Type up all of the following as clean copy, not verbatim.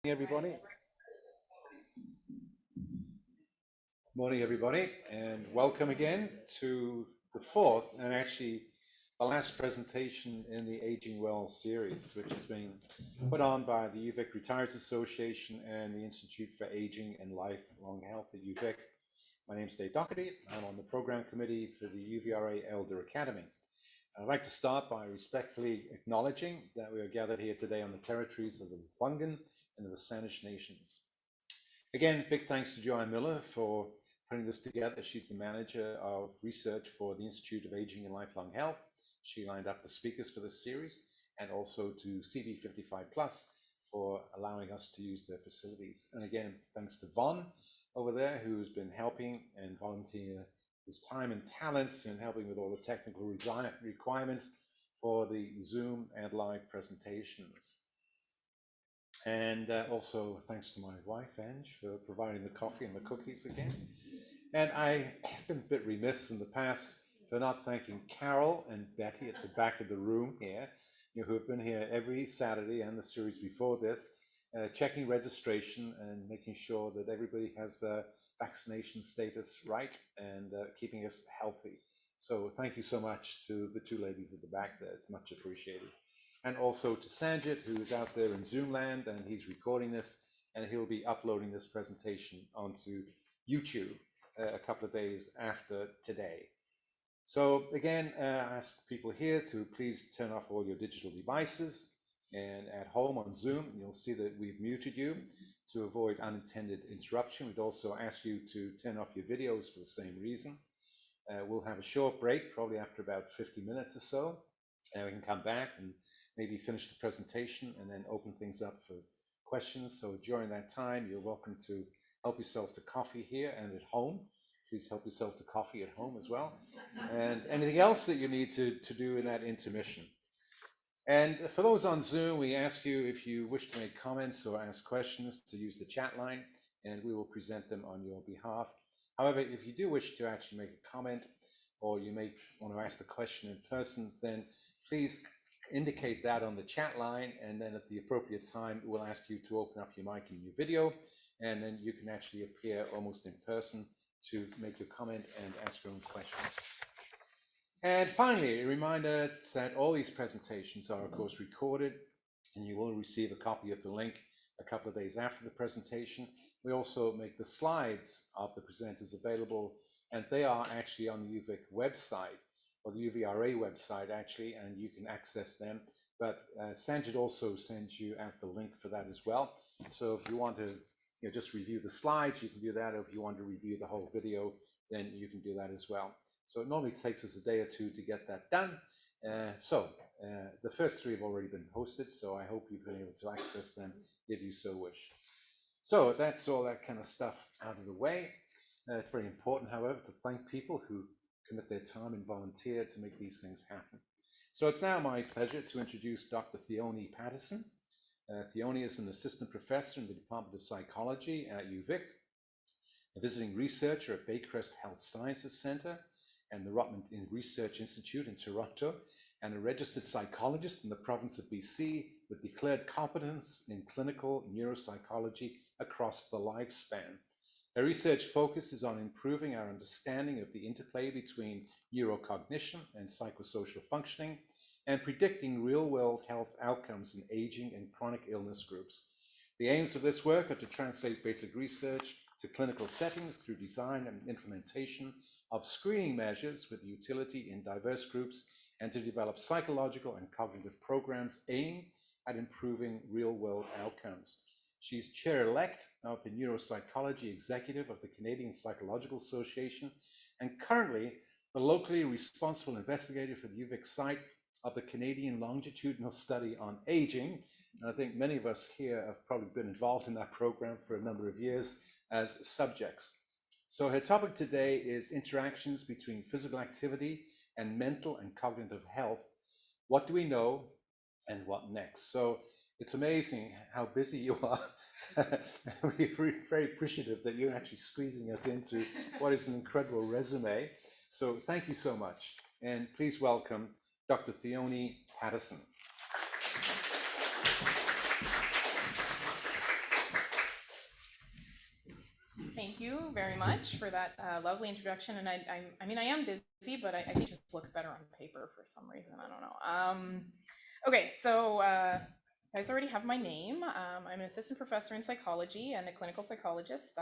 Everybody. Morning, everybody, and welcome again to the fourth and actually the last presentation in the Aging Well series, which has been put on by the UVic Retirees Association and the Institute for Aging and Lifelong Health at UVic. My name is Dave Doherty. I'm on the program committee for the UVRA Elder Academy. I'd like to start by respectfully acknowledging that we are gathered here today on the territories of the Wangan and the Wasanish Nations. Again, big thanks to Joanne Miller for putting this together. She's the manager of research for the Institute of Aging and Lifelong Health. She lined up the speakers for this series, and also to CD55 Plus for allowing us to use their facilities. And again, thanks to Von over there, who's been helping and volunteering his time and talents in helping with all the technical requirements for the Zoom and live presentations. And also thanks to my wife, Ange, for providing the coffee and the cookies again. And I have been a bit remiss in the past for not thanking Carol and Betty at the back of the room here, who have been here every Saturday and the series before this, checking registration and making sure that everybody has their vaccination status right and keeping us healthy. So thank you so much to the two ladies at the back there. It's much appreciated. And also to Sanjit, who is out there in Zoom land, and he's recording this, and he'll be uploading this presentation onto YouTube a couple of days after today. So again, I ask people here to please turn off all your digital devices, and at home on Zoom, you'll see that we've muted you to avoid unintended interruption. We'd also ask you to turn off your videos for the same reason. We'll have a short break, probably after about 50 minutes or so, and we can come back and maybe finish the presentation and then open things up for questions. So during that time, you're welcome to help yourself to coffee here and at home. Please help yourself to coffee at home as well. And anything else that you need to do in that intermission. And for those on Zoom, we ask you, if you wish to make comments or ask questions, to use the chat line, and we will present them on your behalf. However, if you do wish to actually make a comment, or you may want to ask the question in person, then please indicate that on the chat line, and then at the appropriate time, we'll ask you to open up your mic and your video, and then you can actually appear almost in person to make your comment and ask your own questions. And finally, a reminder that all these presentations are, of course, recorded, and you will receive a copy of the link a couple of days after the presentation. We also make the slides of the presenters available, and they are actually on the UVic website, or the UVRA website, actually, and you can access them. But Sanjit also sends you out the link for that as well. So if you want to just review the slides, you can do that. Or if you want to review the whole video, then you can do that as well. So it normally takes us a day or two to get that done. The first three have already been posted, so I hope you've been able to access them if you so wish. So that's all that kind of stuff out of the way. It's very important, however, to thank people who commit their time and volunteer to make these things happen. So it's now my pleasure to introduce Dr. Theoni Patterson. Theoni is an assistant professor in the Department of Psychology at UVic, a visiting researcher at Baycrest Health Sciences Center and the Rotman Research Institute in Toronto, and a registered psychologist in the province of BC with declared competence in clinical neuropsychology across the lifespan. Her research focuses on improving our understanding of the interplay between neurocognition and psychosocial functioning, and predicting real-world health outcomes in aging and chronic illness groups. The aims of this work are to translate basic research to clinical settings through design and implementation of screening measures with utility in diverse groups, and to develop psychological and cognitive programs aimed at improving real-world outcomes. She's chair-elect of the Neuropsychology Executive of the Canadian Psychological Association, and currently the locally responsible investigator for the UVic site of the Canadian Longitudinal Study on Aging. And I think many of us here have probably been involved in that program for a number of years as subjects. So her topic today is interactions between physical activity and mental and cognitive health. What do we know and what next? So it's amazing how busy you are. We're very appreciative that you're actually squeezing us into what is an incredible resume. So thank you so much. And please welcome Dr. Theoni Patterson. thank you very much for that lovely introduction. And I mean, I am busy, but I think it just looks better on paper for some reason. I don't know. Okay, so you guys already have my name. I'm an assistant professor in psychology and a clinical psychologist.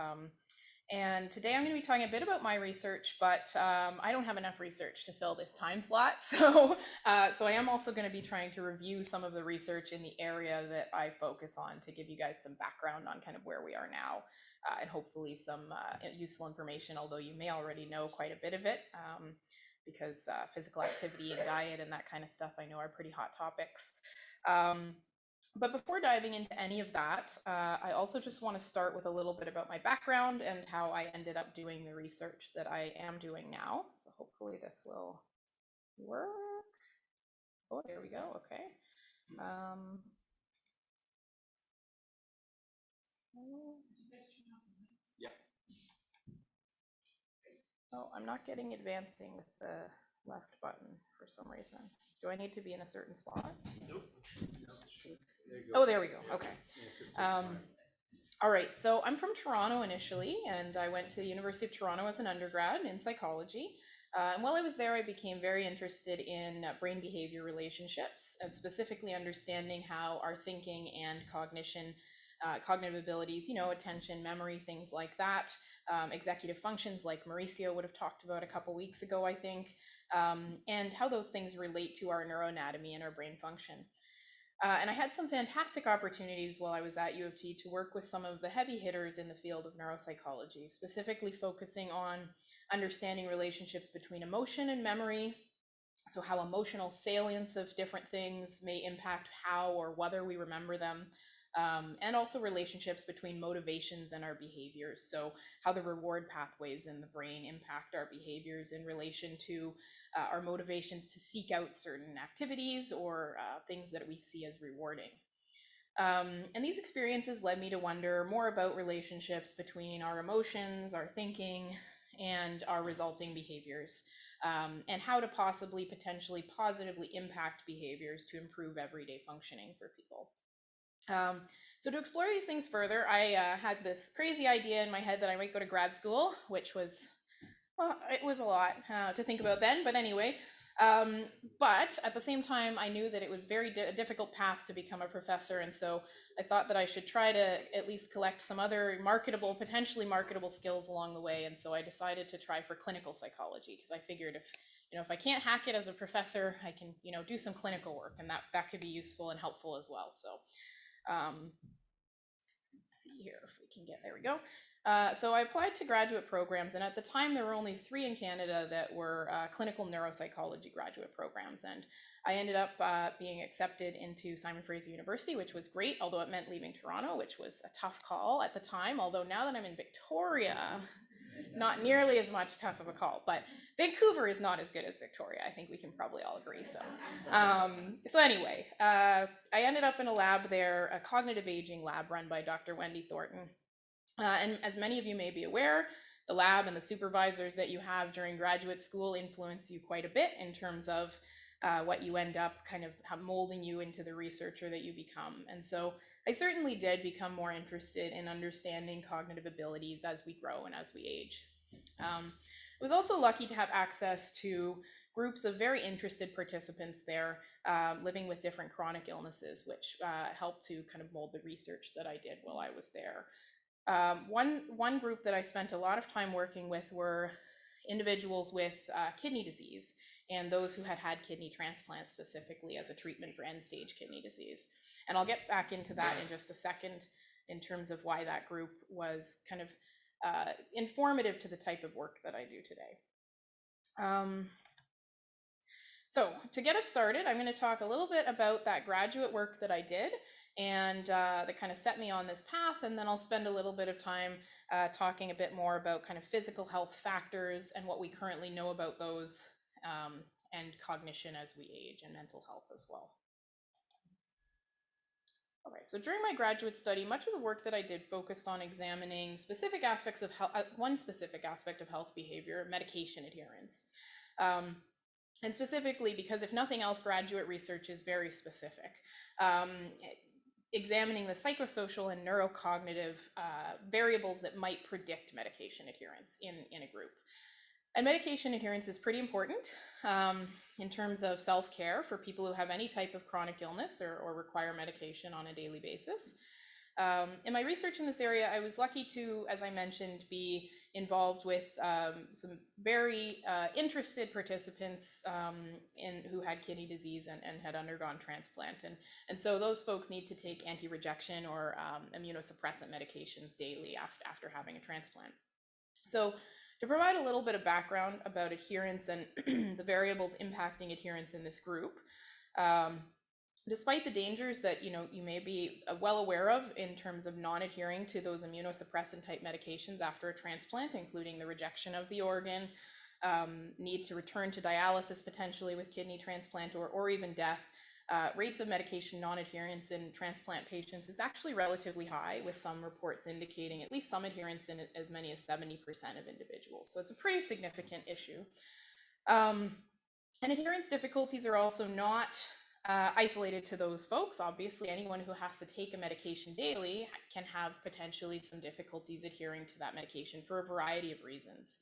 And today I'm going to be talking a bit about my research, but I don't have enough research to fill this time slot. So I am also going to be trying to review some of the research in the area that I focus on to give you guys some background on kind of where we are now, and hopefully some useful information, although you may already know quite a bit of it, because physical activity and diet and that kind of stuff I know are pretty hot topics. But before diving into any of that, I also just want to start with a little bit about my background and how I ended up doing the research that I am doing now. So hopefully this will work. Oh, there we go. Okay. Yeah. Oh, I'm not getting advancing with the left button for some reason. Do I need to be in a certain spot? Nope. Oh, there we go. Okay. Yeah, it just takes time. All right, so I'm from Toronto initially, and I went to the University of Toronto as an undergrad in psychology. And while I was there, I became very interested in brain behavior relationships, and specifically understanding how our thinking and cognition, cognitive abilities, attention, memory, things like that, executive functions like Mauricio would have talked about a couple weeks ago, I think, and how those things relate to our neuroanatomy and our brain function. And I had some fantastic opportunities while I was at U of T to work with some of the heavy hitters in the field of neuropsychology, specifically focusing on understanding relationships between emotion and memory. So, how emotional salience of different things may impact how or whether we remember them, and also relationships between motivations and our behaviors. So, how the reward pathways in the brain impact our behaviors in relation to our motivations to seek out certain activities or things that we see as rewarding. And these experiences led me to wonder more about relationships between our emotions, our thinking, and our resulting behaviors, and how to possibly potentially positively impact behaviors to improve everyday functioning for people. So to explore these things further, I had this crazy idea in my head that I might go to grad school, which was, well, it was a lot to think about then, but anyway. But at the same time, I knew that it was very a difficult path to become a professor, and so I thought that I should try to at least collect some other marketable, potentially marketable skills along the way. And so I decided to try for clinical psychology, because I figured if I can't hack it as a professor, I can do some clinical work, and that could be useful and helpful as well. So let's see here if we can get, there we go. So I applied to graduate programs, and at the time there were only 3 in Canada that were clinical neuropsychology graduate programs, and I ended up being accepted into Simon Fraser University, which was great, although it meant leaving Toronto, which was a tough call at the time, although now that I'm in Victoria, not nearly as much tough of a call, but Vancouver is not as good as Victoria. I think we can probably all agree. So anyway, I ended up in a lab there, a cognitive aging lab run by Dr. Wendy Thornton. And as many of you may be aware, the lab and the supervisors that you have during graduate school influence you quite a bit in terms of what you end up kind of molding you into the researcher that you become. And so I certainly did become more interested in understanding cognitive abilities as we grow and as we age. I was also lucky to have access to groups of very interested participants there, living with different chronic illnesses, which helped to kind of mold the research that I did while I was there. One group that I spent a lot of time working with were individuals with kidney disease, and those who had had kidney transplants specifically as a treatment for end-stage kidney disease. And I'll get back into that in just a second in terms of why that group was kind of informative to the type of work that I do today. So to get us started, I'm going to talk a little bit about that graduate work that I did and that kind of set me on this path, and then I'll spend a little bit of time talking a bit more about kind of physical health factors and what we currently know about those, and cognition as we age, and mental health as well. Okay, so during my graduate study, much of the work that I did focused on examining specific aspects of health, one specific aspect of health behavior, medication adherence. And specifically because if nothing else, graduate research is very specific. examining the psychosocial and neurocognitive variables that might predict medication adherence in a group. And medication adherence is pretty important in terms of self-care for people who have any type of chronic illness or require medication on a daily basis. In my research in this area, I was lucky to, as I mentioned, be involved with some very interested participants who had kidney disease and had undergone transplant. And so those folks need to take anti-rejection or immunosuppressant medications daily after having a transplant. So to provide a little bit of background about adherence and the variables impacting adherence in this group, despite the dangers that you may be well aware of in terms of non-adhering to those immunosuppressant type medications after a transplant, including the rejection of the organ, need to return to dialysis potentially with kidney transplant or even death, rates of medication non-adherence in transplant patients is actually relatively high, with some reports indicating at least some adherence in as many as 70% of individuals. So it's a pretty significant issue. And adherence difficulties are also not isolated to those folks. Obviously, anyone who has to take a medication daily can have potentially some difficulties adhering to that medication for a variety of reasons.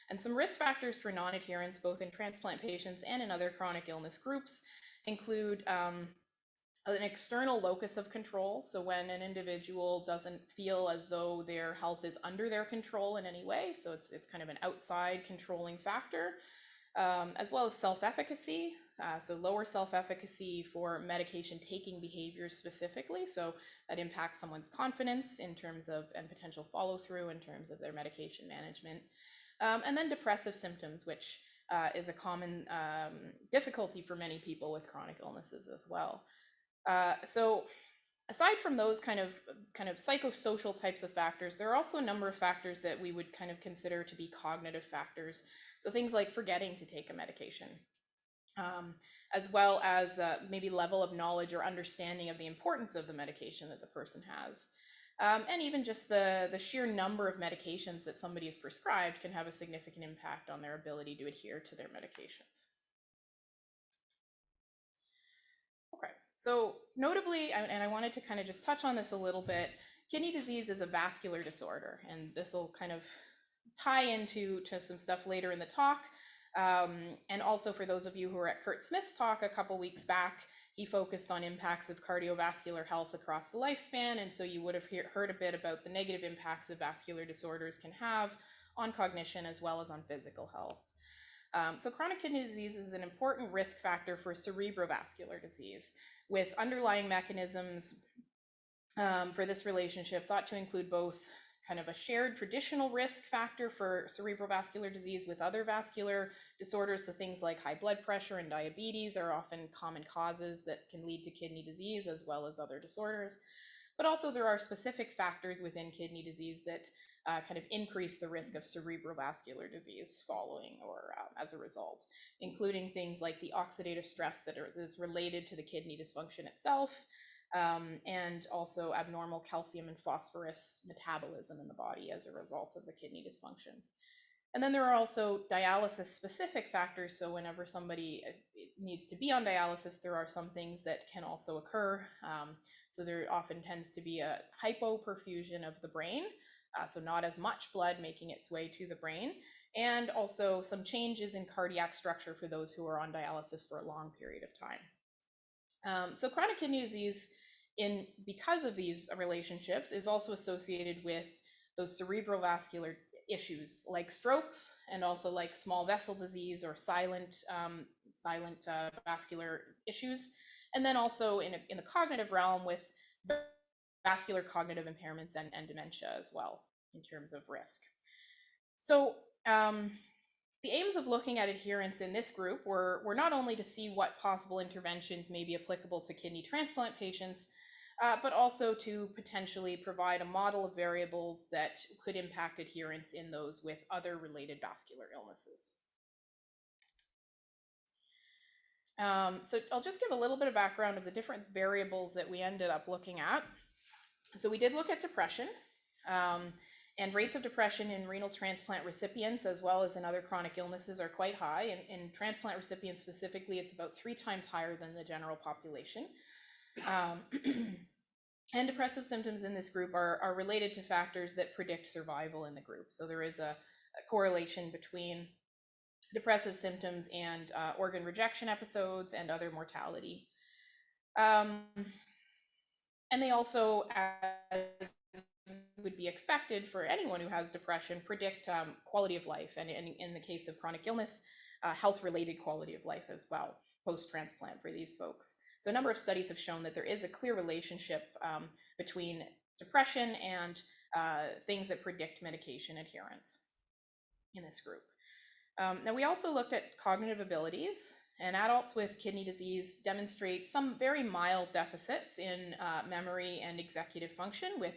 And some risk factors for non-adherence, both in transplant patients and in other chronic illness groups, include an external locus of control. So when an individual doesn't feel as though their health is under their control in any way, so it's kind of an outside controlling factor, as well as self-efficacy. So lower self-efficacy for medication taking behaviors specifically. So that impacts someone's confidence in terms of, and potential follow-through in terms of their medication management. And then depressive symptoms, which is a common difficulty for many people with chronic illnesses as well. So aside from those kind of psychosocial types of factors, there are also a number of factors that we would kind of consider to be cognitive factors. So things like forgetting to take a medication, as well as maybe level of knowledge or understanding of the importance of the medication that the person has. And even just the sheer number of medications that somebody is prescribed can have a significant impact on their ability to adhere to their medications. Okay, so notably, and I wanted to kind of just touch on this a little bit, kidney disease is a vascular disorder, and this will kind of tie into some stuff later in the talk. And also for those of you who were at Kurt Smith's talk a couple weeks back, he focused on impacts of cardiovascular health across the lifespan, and so you would have heard a bit about the negative impacts that vascular disorders can have on cognition as well as on physical health. So chronic kidney disease is an important risk factor for cerebrovascular disease, with underlying mechanisms for this relationship thought to include both kind of a shared traditional risk factor for cerebrovascular disease with other vascular disorders. So things like high blood pressure and diabetes are often common causes that can lead to kidney disease as well as other disorders. But also there are specific factors within kidney disease that kind of increase the risk of cerebrovascular disease following or as a result, including things like the oxidative stress that is related to the kidney dysfunction itself, and also abnormal calcium and phosphorus metabolism in the body as a result of the kidney dysfunction. And then there are also dialysis specific factors. So whenever somebody needs to be on dialysis, there are some things that can also occur. So there often tends to be a hypoperfusion of the brain, so not as much blood making its way to the brain, and also some changes in cardiac structure for those who are on dialysis for a long period of time. So chronic kidney disease, because of these relationships, is also associated with those cerebrovascular issues like strokes, and also like small vessel disease or silent vascular issues, and then also in the cognitive realm with vascular cognitive impairments and dementia as well in terms of risk. So the aims of looking at adherence in this group were not only to see what possible interventions may be applicable to kidney transplant patients, but also to potentially provide a model of variables that could impact adherence in those with other related vascular illnesses. So I'll just give a little bit of background of the different variables that we ended up looking at. So we did look at depression, and rates of depression in renal transplant recipients as well as in other chronic illnesses are quite high. In transplant recipients specifically, it's about 3 times higher than the general population. And depressive symptoms in this group are related to factors that predict survival in the group. So there is a correlation between depressive symptoms and organ rejection episodes and other mortality. And they also, as would be expected for anyone who has depression, predict quality of life, and in the case of chronic illness, health-related quality of life as well, post-transplant for these folks. So a number of studies have shown that there is a clear relationship between depression and things that predict medication adherence in this group. Now, we also looked at cognitive abilities, and adults with kidney disease demonstrate some very mild deficits in memory and executive function, with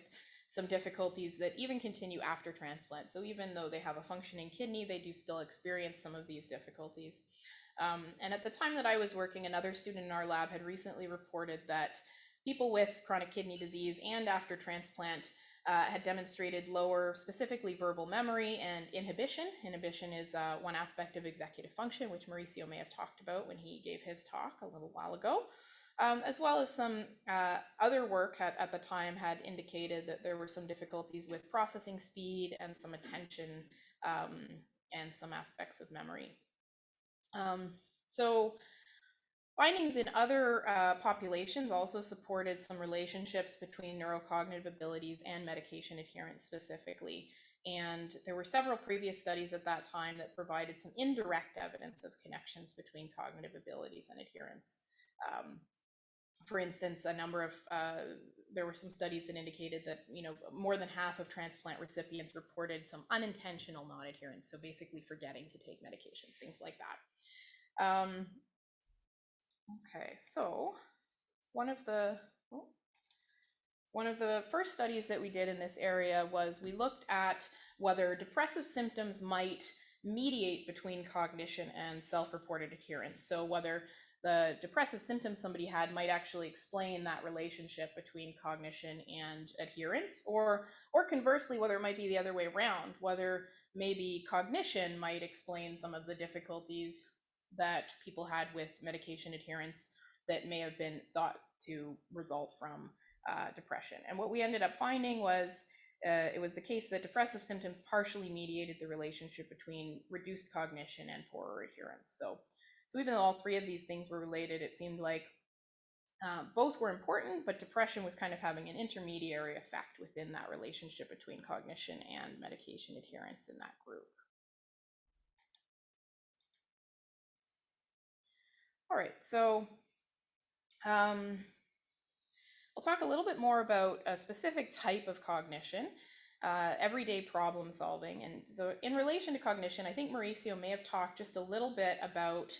some difficulties that even continue after transplant. So even though they have a functioning kidney, they do still experience some of these difficulties. And at the time that I was working, another student in our lab had recently reported that people with chronic kidney disease and after transplant had demonstrated lower, specifically verbal memory and inhibition. Inhibition is one aspect of executive function, which Mauricio may have talked about when he gave his talk a little while ago. As well as some other work at the time had indicated that there were some difficulties with processing speed and some attention and some aspects of memory. So findings in other populations also supported some relationships between neurocognitive abilities and medication adherence specifically. And there were several previous studies at that time that provided some indirect evidence of connections between cognitive abilities and adherence. For instance, there were some studies that indicated that, more than half of transplant recipients reported some unintentional non-adherence, so basically forgetting to take medications, things like that. Okay, so one of the first studies that we did in this area was we looked at whether depressive symptoms might mediate between cognition and self-reported adherence. So whether the depressive symptoms somebody had might actually explain that relationship between cognition and adherence, or conversely, whether it might be the other way around, whether maybe cognition might explain some of the difficulties that people had with medication adherence that may have been thought to result from depression. And what we ended up finding was it was the case that depressive symptoms partially mediated the relationship between reduced cognition and poorer adherence. So even though all three of these things were related, it seemed like both were important, but depression was kind of having an intermediary effect within that relationship between cognition and medication adherence in that group. All right, so I'll talk a little bit more about a specific type of cognition, everyday problem solving. And so in relation to cognition, I think Mauricio may have talked just a little bit about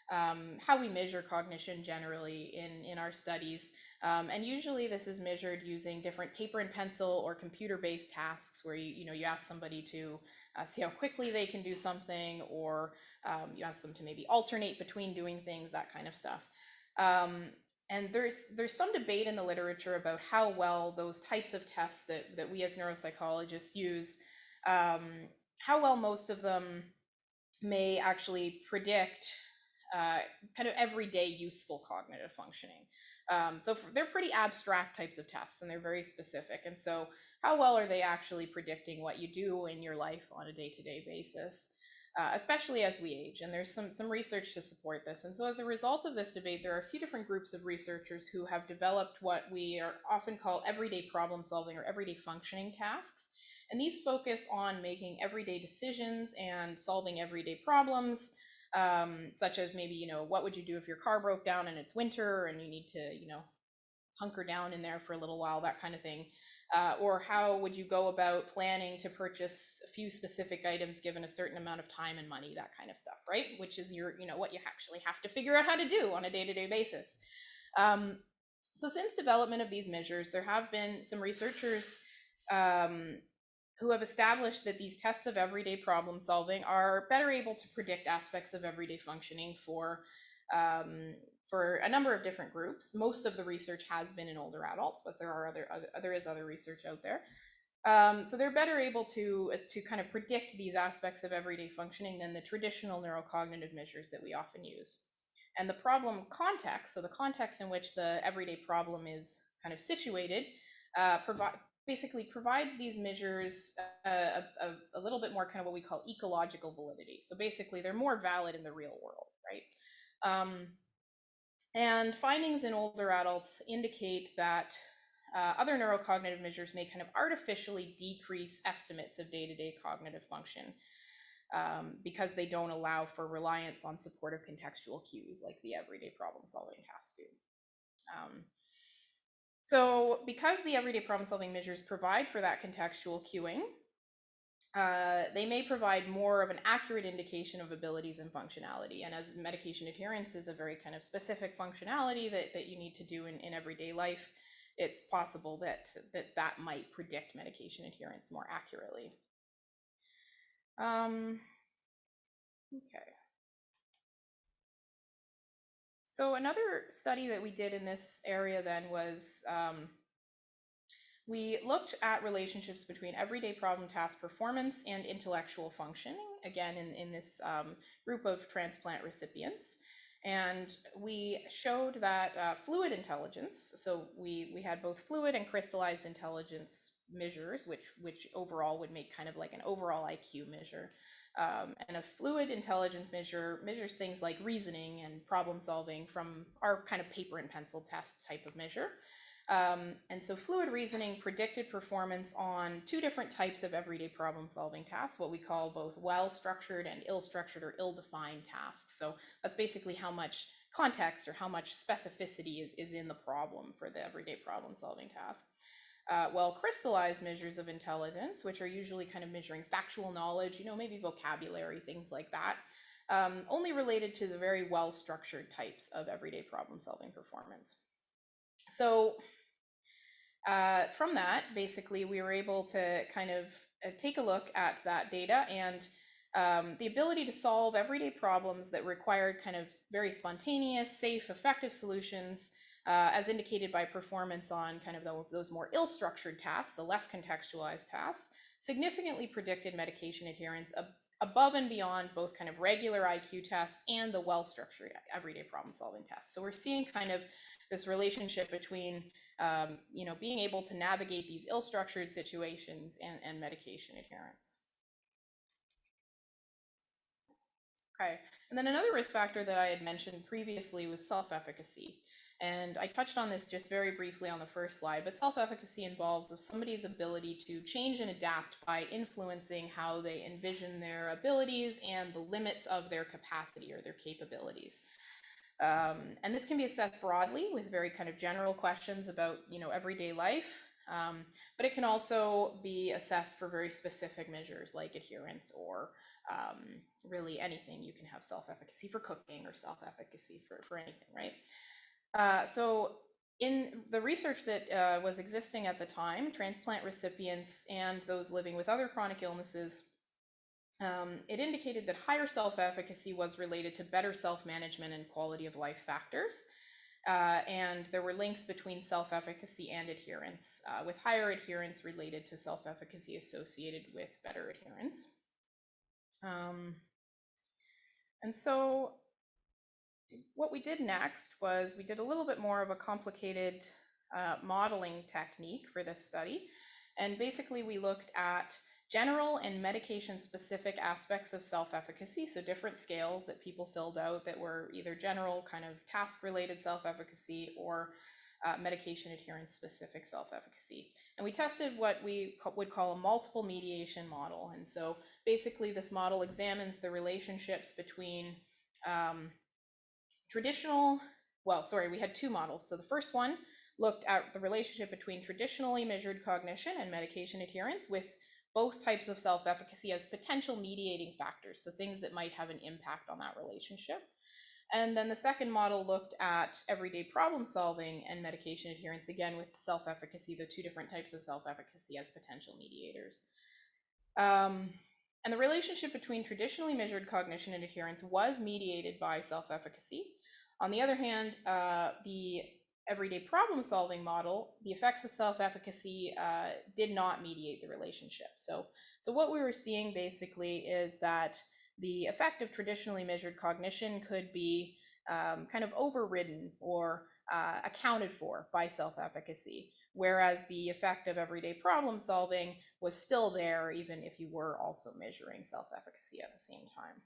how we measure cognition generally in our studies. And usually this is measured using different paper and pencil or computer-based tasks where you ask somebody to see how quickly they can do something, or you ask them to maybe alternate between doing things, that kind of stuff. And there's some debate in the literature about how well those types of tests that we as neuropsychologists use, how well most of them may actually predict kind of everyday useful cognitive functioning. So they're pretty abstract types of tests, and they're very specific. And so how well are they actually predicting what you do in your life on a day-to-day basis, especially as we age? And there's some research to support this. And so as a result of this debate, there are a few different groups of researchers who have developed what we are often call everyday problem solving or everyday functioning tasks. And these focus on making everyday decisions and solving everyday problems, such as maybe, what would you do if your car broke down and it's winter and you need to, hunker down in there for a little while, that kind of thing. Or how would you go about planning to purchase a few specific items given a certain amount of time and money, that kind of stuff, right? Which is what you actually have to figure out how to do on a day-to-day basis. So since development of these measures, there have been some researchers who have established that these tests of everyday problem solving are better able to predict aspects of everyday functioning for a number of different groups. Most of the research has been in older adults, but there is other research out there. So they're better able to kind of predict these aspects of everyday functioning than the traditional neurocognitive measures that we often use. And the problem context, so the context in which the everyday problem is kind of situated, basically provides these measures a little bit more kind of what we call ecological validity. So basically, they're more valid in the real world, right? And findings in older adults indicate that other neurocognitive measures may kind of artificially decrease estimates of day-to-day cognitive function because they don't allow for reliance on supportive contextual cues like the everyday problem-solving tasks do. So because the everyday problem-solving measures provide for that contextual cueing, they may provide more of an accurate indication of abilities and functionality. And as medication adherence is a very kind of specific functionality that you need to do in everyday life, it's possible that might predict medication adherence more accurately. Okay. So another study that we did in this area then was we looked at relationships between everyday problem task performance and intellectual functioning, again, in this group of transplant recipients. And we showed that fluid intelligence, so we had both fluid and crystallized intelligence measures, which overall would make kind of like an overall IQ measure. And a fluid intelligence measure measures things like reasoning and problem solving from our kind of paper and pencil test type of measure. And so fluid reasoning predicted performance on two different types of everyday problem solving tasks, what we call both well-structured and ill-structured or ill-defined tasks. So that's basically how much context or how much specificity is in the problem for the everyday problem solving task. Well-crystallized measures of intelligence, which are usually kind of measuring factual knowledge, maybe vocabulary, things like that, only related to the very well-structured types of everyday problem solving performance. So from that, basically, we were able to kind of take a look at that data and the ability to solve everyday problems that required kind of very spontaneous, safe, effective solutions, as indicated by performance on kind of those more ill-structured tasks, the less contextualized tasks, significantly predicted medication adherence above and beyond both kind of regular IQ tests and the well-structured everyday problem-solving tests. So we're seeing kind of this relationship between being able to navigate these ill-structured situations and medication adherence. Okay, and then another risk factor that I had mentioned previously was self-efficacy. And I touched on this just very briefly on the first slide, but self-efficacy involves of somebody's ability to change and adapt by influencing how they envision their abilities and the limits of their capacity or their capabilities. And this can be assessed broadly with very kind of general questions about, everyday life, but it can also be assessed for very specific measures like adherence or really anything. You can have self-efficacy for cooking or self-efficacy for anything, right? So in the research that was existing at the time, transplant recipients and those living with other chronic illnesses, it indicated that higher self-efficacy was related to better self-management and quality of life factors. And there were links between self-efficacy and adherence, with higher adherence related to self-efficacy associated with better adherence. And so what we did next was we did a little bit more of a complicated modeling technique for this study. And basically we looked at general and medication-specific aspects of self-efficacy, so different scales that people filled out that were either general kind of task-related self-efficacy or medication adherence-specific self-efficacy. And we tested what we would call a multiple mediation model. And so basically this model examines the relationships between we had two models. So the first one looked at the relationship between traditionally measured cognition and medication adherence with both types of self-efficacy as potential mediating factors, so things that might have an impact on that relationship. And then the second model looked at everyday problem solving and medication adherence, again with self-efficacy, the two different types of self-efficacy as potential mediators. And the relationship between traditionally measured cognition and adherence was mediated by self-efficacy. On the other hand, the everyday problem solving model, the effects of self-efficacy did not mediate the relationship. So what we were seeing basically is that the effect of traditionally measured cognition could be kind of overridden or accounted for by self-efficacy, whereas the effect of everyday problem solving was still there even if you were also measuring self-efficacy at the same time.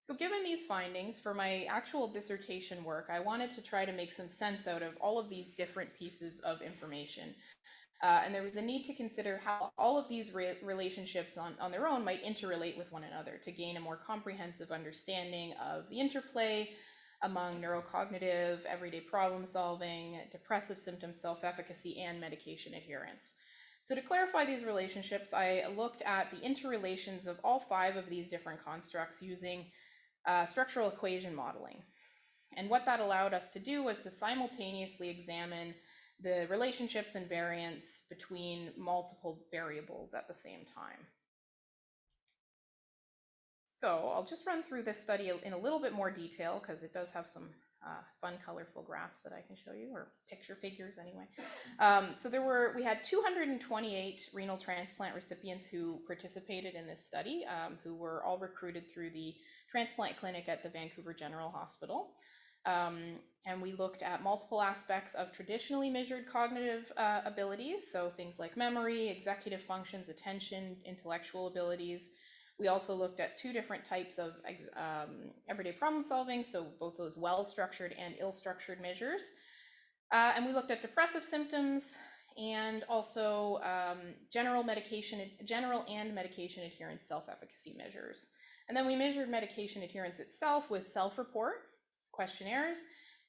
So given these findings, for my actual dissertation work, I wanted to try to make some sense out of all of these different pieces of information. And there was a need to consider how all of these relationships on their own might interrelate with one another to gain a more comprehensive understanding of the interplay among neurocognitive, everyday problem solving, depressive symptoms, self-efficacy, and medication adherence. So to clarify these relationships, I looked at the interrelations of all 5 of these different constructs using structural equation modeling. And what that allowed us to do was to simultaneously examine the relationships and variance between multiple variables at the same time. So I'll just run through this study in a little bit more detail because it does have some fun, colorful graphs that I can show you, or picture figures anyway. So we had 228 renal transplant recipients who participated in this study, who were all recruited through the transplant clinic at the Vancouver General Hospital. And we looked at multiple aspects of traditionally measured cognitive abilities, so things like memory, executive functions, attention, intellectual abilities. We also looked at 2 different types of everyday problem solving, so both those well-structured and ill-structured measures. And we looked at depressive symptoms and also general and medication adherence self-efficacy measures. And then we measured medication adherence itself with self-report questionnaires,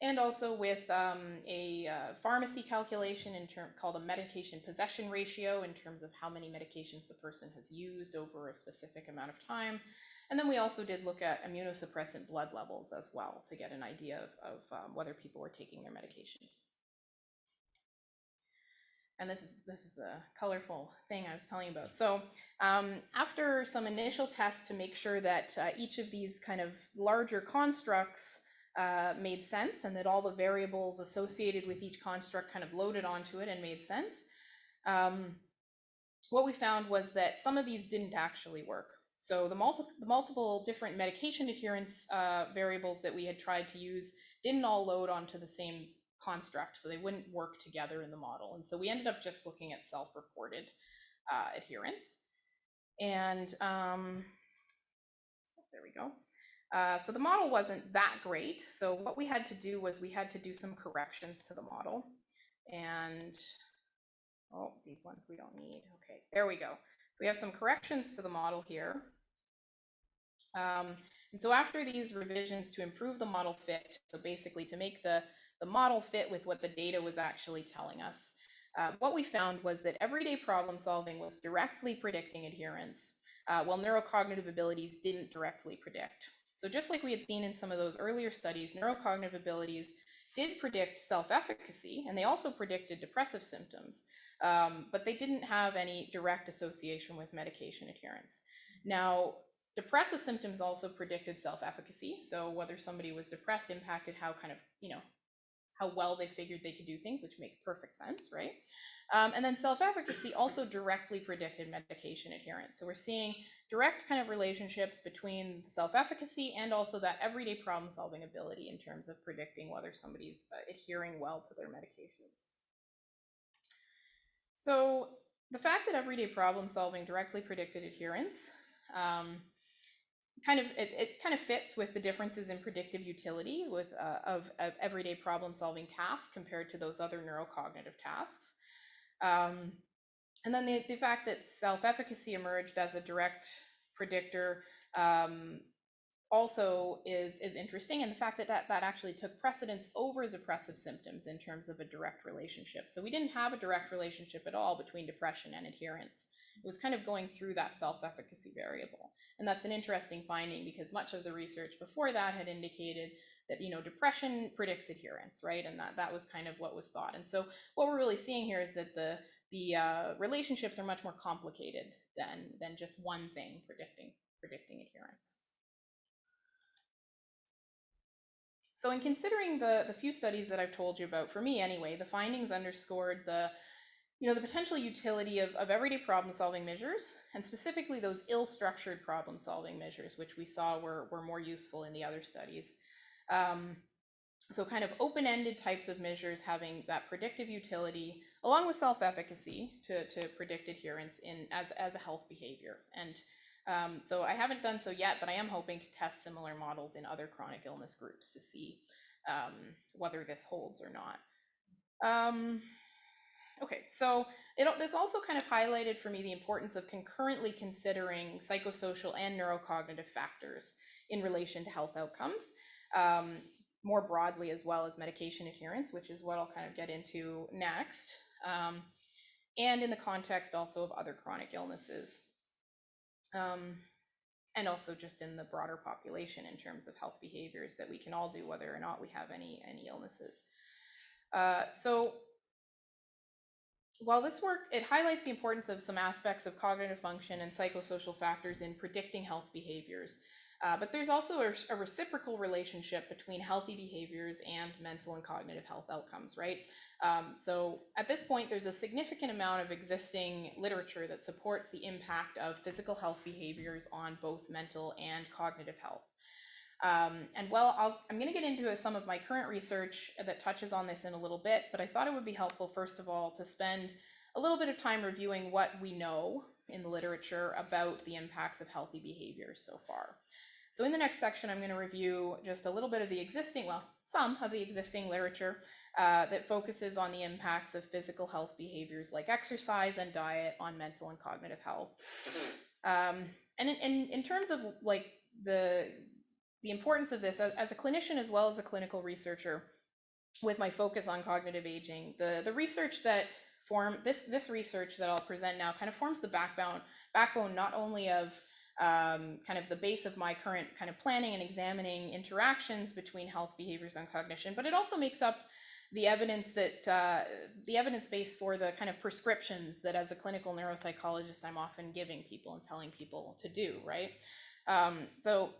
and also with a pharmacy calculation called a medication possession ratio in terms of how many medications the person has used over a specific amount of time. And then we also did look at immunosuppressant blood levels as well to get an idea of whether people were taking their medications. And this is the colorful thing I was telling you about. So after some initial tests to make sure that each of these kind of larger constructs made sense and that all the variables associated with each construct kind of loaded onto it and made sense, what we found was that some of these didn't actually work. So the multiple different medication adherence variables that we had tried to use didn't all load onto the same construct, so they wouldn't work together in the model. And so we ended up just looking at self-reported adherence. And there we go. So the model wasn't that great. So what we had to do was we had to do some corrections to the model. And, oh, these ones we don't need. Okay, there we go. We have some corrections to the model here. And so after these revisions to improve the model fit, so basically to make the model fit with what the data was actually telling us, what we found was that everyday problem solving was directly predicting adherence, while neurocognitive abilities didn't directly predict. So just like we had seen in some of those earlier studies, neurocognitive abilities did predict self-efficacy, and they also predicted depressive symptoms, but they didn't have any direct association with medication adherence. Now, depressive symptoms also predicted self-efficacy, so whether somebody was depressed impacted how kind of, how well they figured they could do things, which makes perfect sense, right? And then self-efficacy also directly predicted medication adherence. So we're seeing direct kind of relationships between self-efficacy and also that everyday problem-solving ability in terms of predicting whether somebody's adhering well to their medications. So the fact that everyday problem-solving directly predicted adherence it kind of fits with the differences in predictive utility of everyday problem-solving tasks compared to those other neurocognitive tasks. And then the fact that self-efficacy emerged as a direct predictor also is interesting, and the fact that that actually took precedence over depressive symptoms in terms of a direct relationship. So we didn't have a direct relationship at all between depression and adherence. It was kind of going through that self-efficacy variable. And that's an interesting finding because much of the research before that had indicated that, depression predicts adherence, right? And that was kind of what was thought. And so what we're really seeing here is that the relationships are much more complicated than just one thing predicting adherence. So in considering the few studies that I've told you about, for me anyway, the findings underscored the potential utility of everyday problem-solving measures, and specifically those ill-structured problem-solving measures, which we saw were more useful in the other studies. So kind of open-ended types of measures having that predictive utility along with self-efficacy to predict adherence as a health behavior. And so I haven't done so yet, but I am hoping to test similar models in other chronic illness groups to see whether this holds or not. Okay, so this also kind of highlighted for me the importance of concurrently considering psychosocial and neurocognitive factors in relation to health outcomes, more broadly, as well as medication adherence, which is what I'll kind of get into next, and in the context also of other chronic illnesses, and also just in the broader population in terms of health behaviors that we can all do, whether or not we have any illnesses. So while this work, it highlights the importance of some aspects of cognitive function and psychosocial factors in predicting health behaviors, but there's also a reciprocal relationship between healthy behaviors and mental and cognitive health outcomes, right? So at this point, there's a significant amount of existing literature that supports the impact of physical health behaviors on both mental and cognitive health. And well, I'm going to get into some of my current research that touches on this in a little bit, but I thought it would be helpful, first of all, to spend a little bit of time reviewing what we know in the literature about the impacts of healthy behaviors so far. So in the next section, I'm going to review just a little bit of the existing, well, some of the existing literature that focuses on the impacts of physical health behaviors like exercise and diet on mental and cognitive health. And in terms of like the importance of this as a clinician as well as a clinical researcher with my focus on cognitive aging, the research that this research that I'll present now kind of forms the backbone not only of kind of the base of my current kind of planning and examining interactions between health behaviors and cognition, but it also makes up the evidence that the evidence base for the kind of prescriptions that as a clinical neuropsychologist I'm often giving people and telling people to do, right? So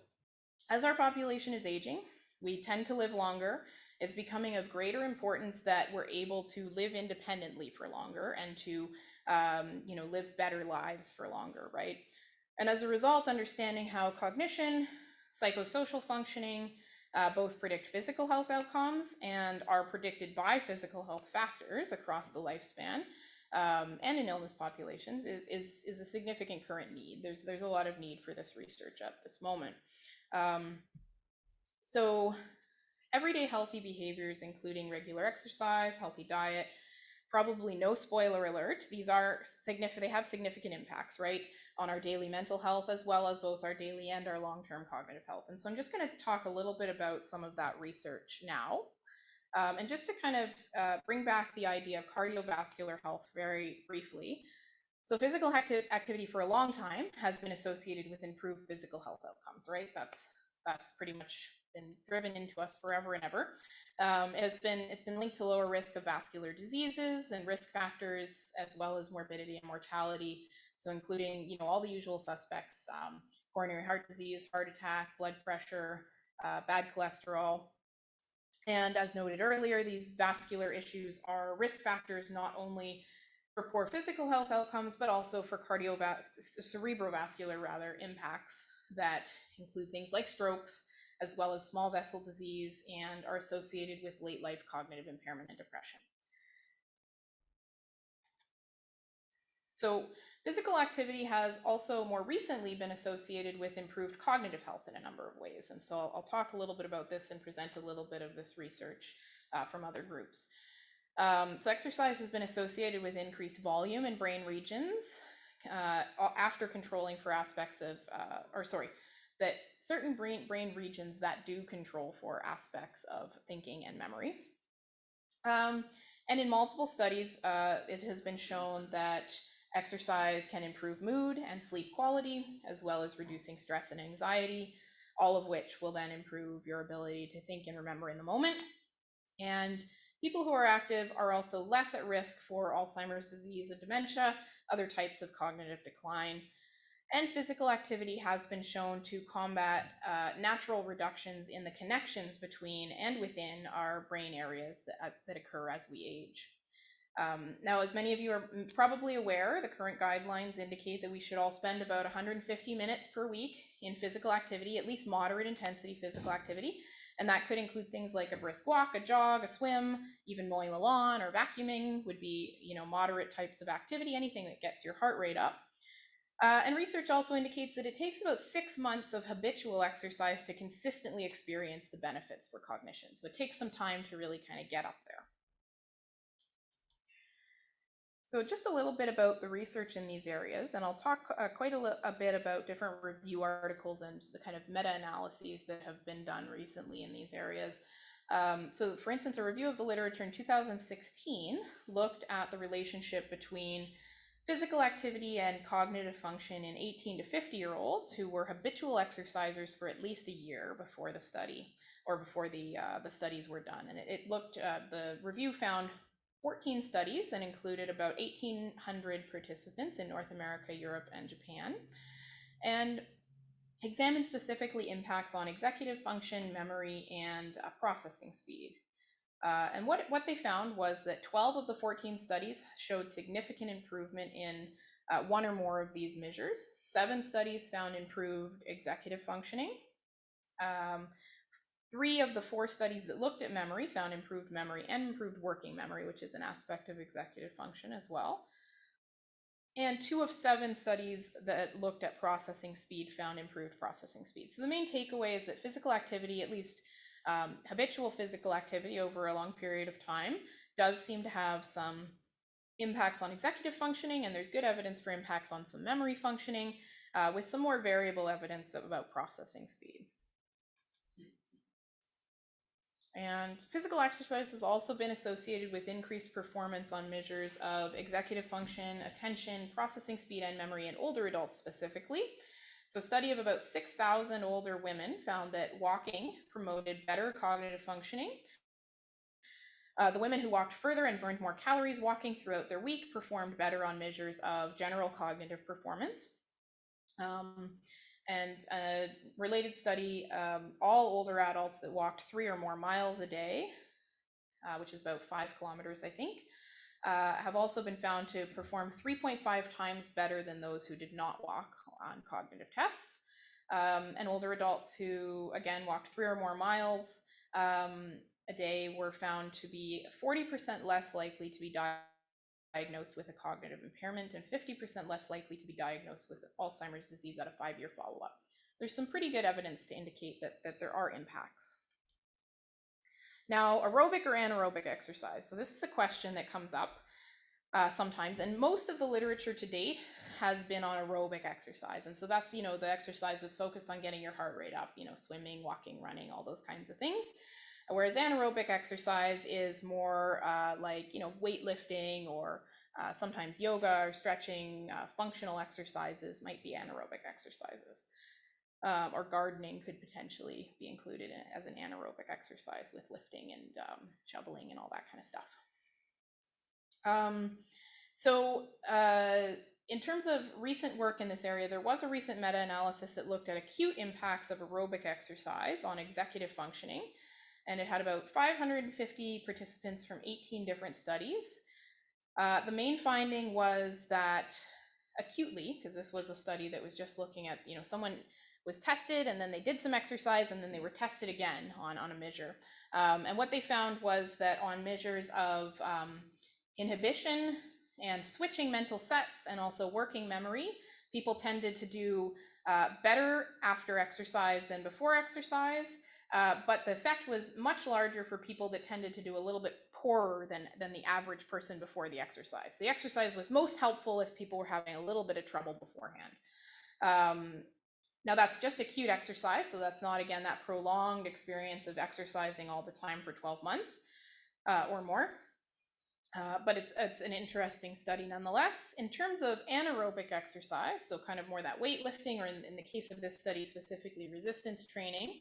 as our population is aging, we tend to live longer. It's becoming of greater importance that we're able to live independently for longer and to live better lives for longer, right? And as a result, understanding how cognition, psychosocial functioning, both predict physical health outcomes and are predicted by physical health factors across the lifespan, and in illness populations is a significant current need. There's a lot of need for this research at this moment. So everyday healthy behaviors, including regular exercise, healthy diet, probably no spoiler alert, they have significant impacts, right, on our daily mental health as well as both our daily and our long-term cognitive health. And so I'm just going to talk a little bit about some of that research now. And just to kind of bring back the idea of cardiovascular health very briefly. So physical activity for a long time has been associated with improved physical health outcomes, right? That's pretty much been driven into us forever and ever. It's been linked to lower risk of vascular diseases and risk factors, as well as morbidity and mortality. So including, all the usual suspects, coronary heart disease, heart attack, blood pressure, bad cholesterol. And as noted earlier, these vascular issues are risk factors not only for poor physical health outcomes, but also for cerebrovascular impacts that include things like strokes, as well as small vessel disease, and are associated with late life cognitive impairment and depression. So physical activity has also more recently been associated with improved cognitive health in a number of ways. And so I'll talk a little bit about this and present a little bit of this research from other groups. So exercise has been associated with increased volume in brain regions after controlling for aspects of, that certain brain regions that do control for aspects of thinking and memory. And in multiple studies, it has been shown that exercise can improve mood and sleep quality, as well as reducing stress and anxiety, all of which will then improve your ability to think and remember in the moment. And people who are active are also less at risk for Alzheimer's disease and dementia, other types of cognitive decline. And physical activity has been shown to combat natural reductions in the connections between and within our brain areas that occur as we age. Now, as many of you are probably aware, the current guidelines indicate that we should all spend about 150 minutes per week in physical activity, at least moderate intensity physical activity. And that could include things like a brisk walk, a jog, a swim, even mowing the lawn or vacuuming would be, moderate types of activity, anything that gets your heart rate up. And research also indicates that it takes about 6 months of habitual exercise to consistently experience the benefits for cognition. So it takes some time to really kind of get up there. So just a little bit about the research in these areas, and I'll talk quite a bit about different review articles and the kind of meta-analyses that have been done recently in these areas. So for instance, a review of the literature in 2016 looked at the relationship between physical activity and cognitive function in 18 to 50-year-olds who were habitual exercisers for at least a year before the study, or before the studies were done. And the review found 14 studies and included about 1,800 participants in North America, Europe, and Japan, and examined specifically impacts on executive function, memory, and processing speed. And what they found was that 12 of the 14 studies showed significant improvement in one or more of these measures. 7 studies found improved executive functioning. 3 of the 4 studies that looked at memory found improved memory and improved working memory, which is an aspect of executive function as well. And 2 of 7 studies that looked at processing speed found improved processing speed. So the main takeaway is that physical activity, at least habitual physical activity over a long period of time, does seem to have some impacts on executive functioning, and there's good evidence for impacts on some memory functioning, with some more variable evidence about processing speed. And physical exercise has also been associated with increased performance on measures of executive function, attention, processing speed, and memory in older adults specifically. So a study of about 6,000 older women found that walking promoted better cognitive functioning. The women who walked further and burned more calories walking throughout their week performed better on measures of general cognitive performance. And a related study, all older adults that walked 3 or more miles a day, which is about 5 kilometers, I think, have also been found to perform 3.5 times better than those who did not walk on cognitive tests. And older adults who, again, walked 3 or more miles a day were found to be 40% less likely to be diagnosed with a cognitive impairment and 50% less likely to be diagnosed with Alzheimer's disease at a 5-year follow-up. There's some pretty good evidence to indicate that there are impacts. Now, aerobic or anaerobic exercise. So this is a question that comes up sometimes, and most of the literature to date has been on aerobic exercise. And so that's, the exercise that's focused on getting your heart rate up, swimming, walking, running, all those kinds of things. Whereas anaerobic exercise is more like, weightlifting or sometimes yoga or stretching, functional exercises might be anaerobic exercises. Or gardening could potentially be included as an anaerobic exercise with lifting and shoveling and all that kind of stuff. In terms of recent work in this area, there was a recent meta-analysis that looked at acute impacts of aerobic exercise on executive functioning. And it had about 550 participants from 18 different studies. The main finding was that acutely, because this was a study that was just looking at, someone was tested and then they did some exercise and then they were tested again on a measure. And what they found was that on measures of inhibition and switching mental sets and also working memory, people tended to do better after exercise than before exercise. But the effect was much larger for people that tended to do a little bit poorer than the average person before the exercise. The exercise was most helpful if people were having a little bit of trouble beforehand. Now that's just acute exercise, so that's not, again, that prolonged experience of exercising all the time for 12 months or more. But it's an interesting study nonetheless. In terms of anaerobic exercise, so kind of more that weightlifting, or in the case of this study specifically resistance training,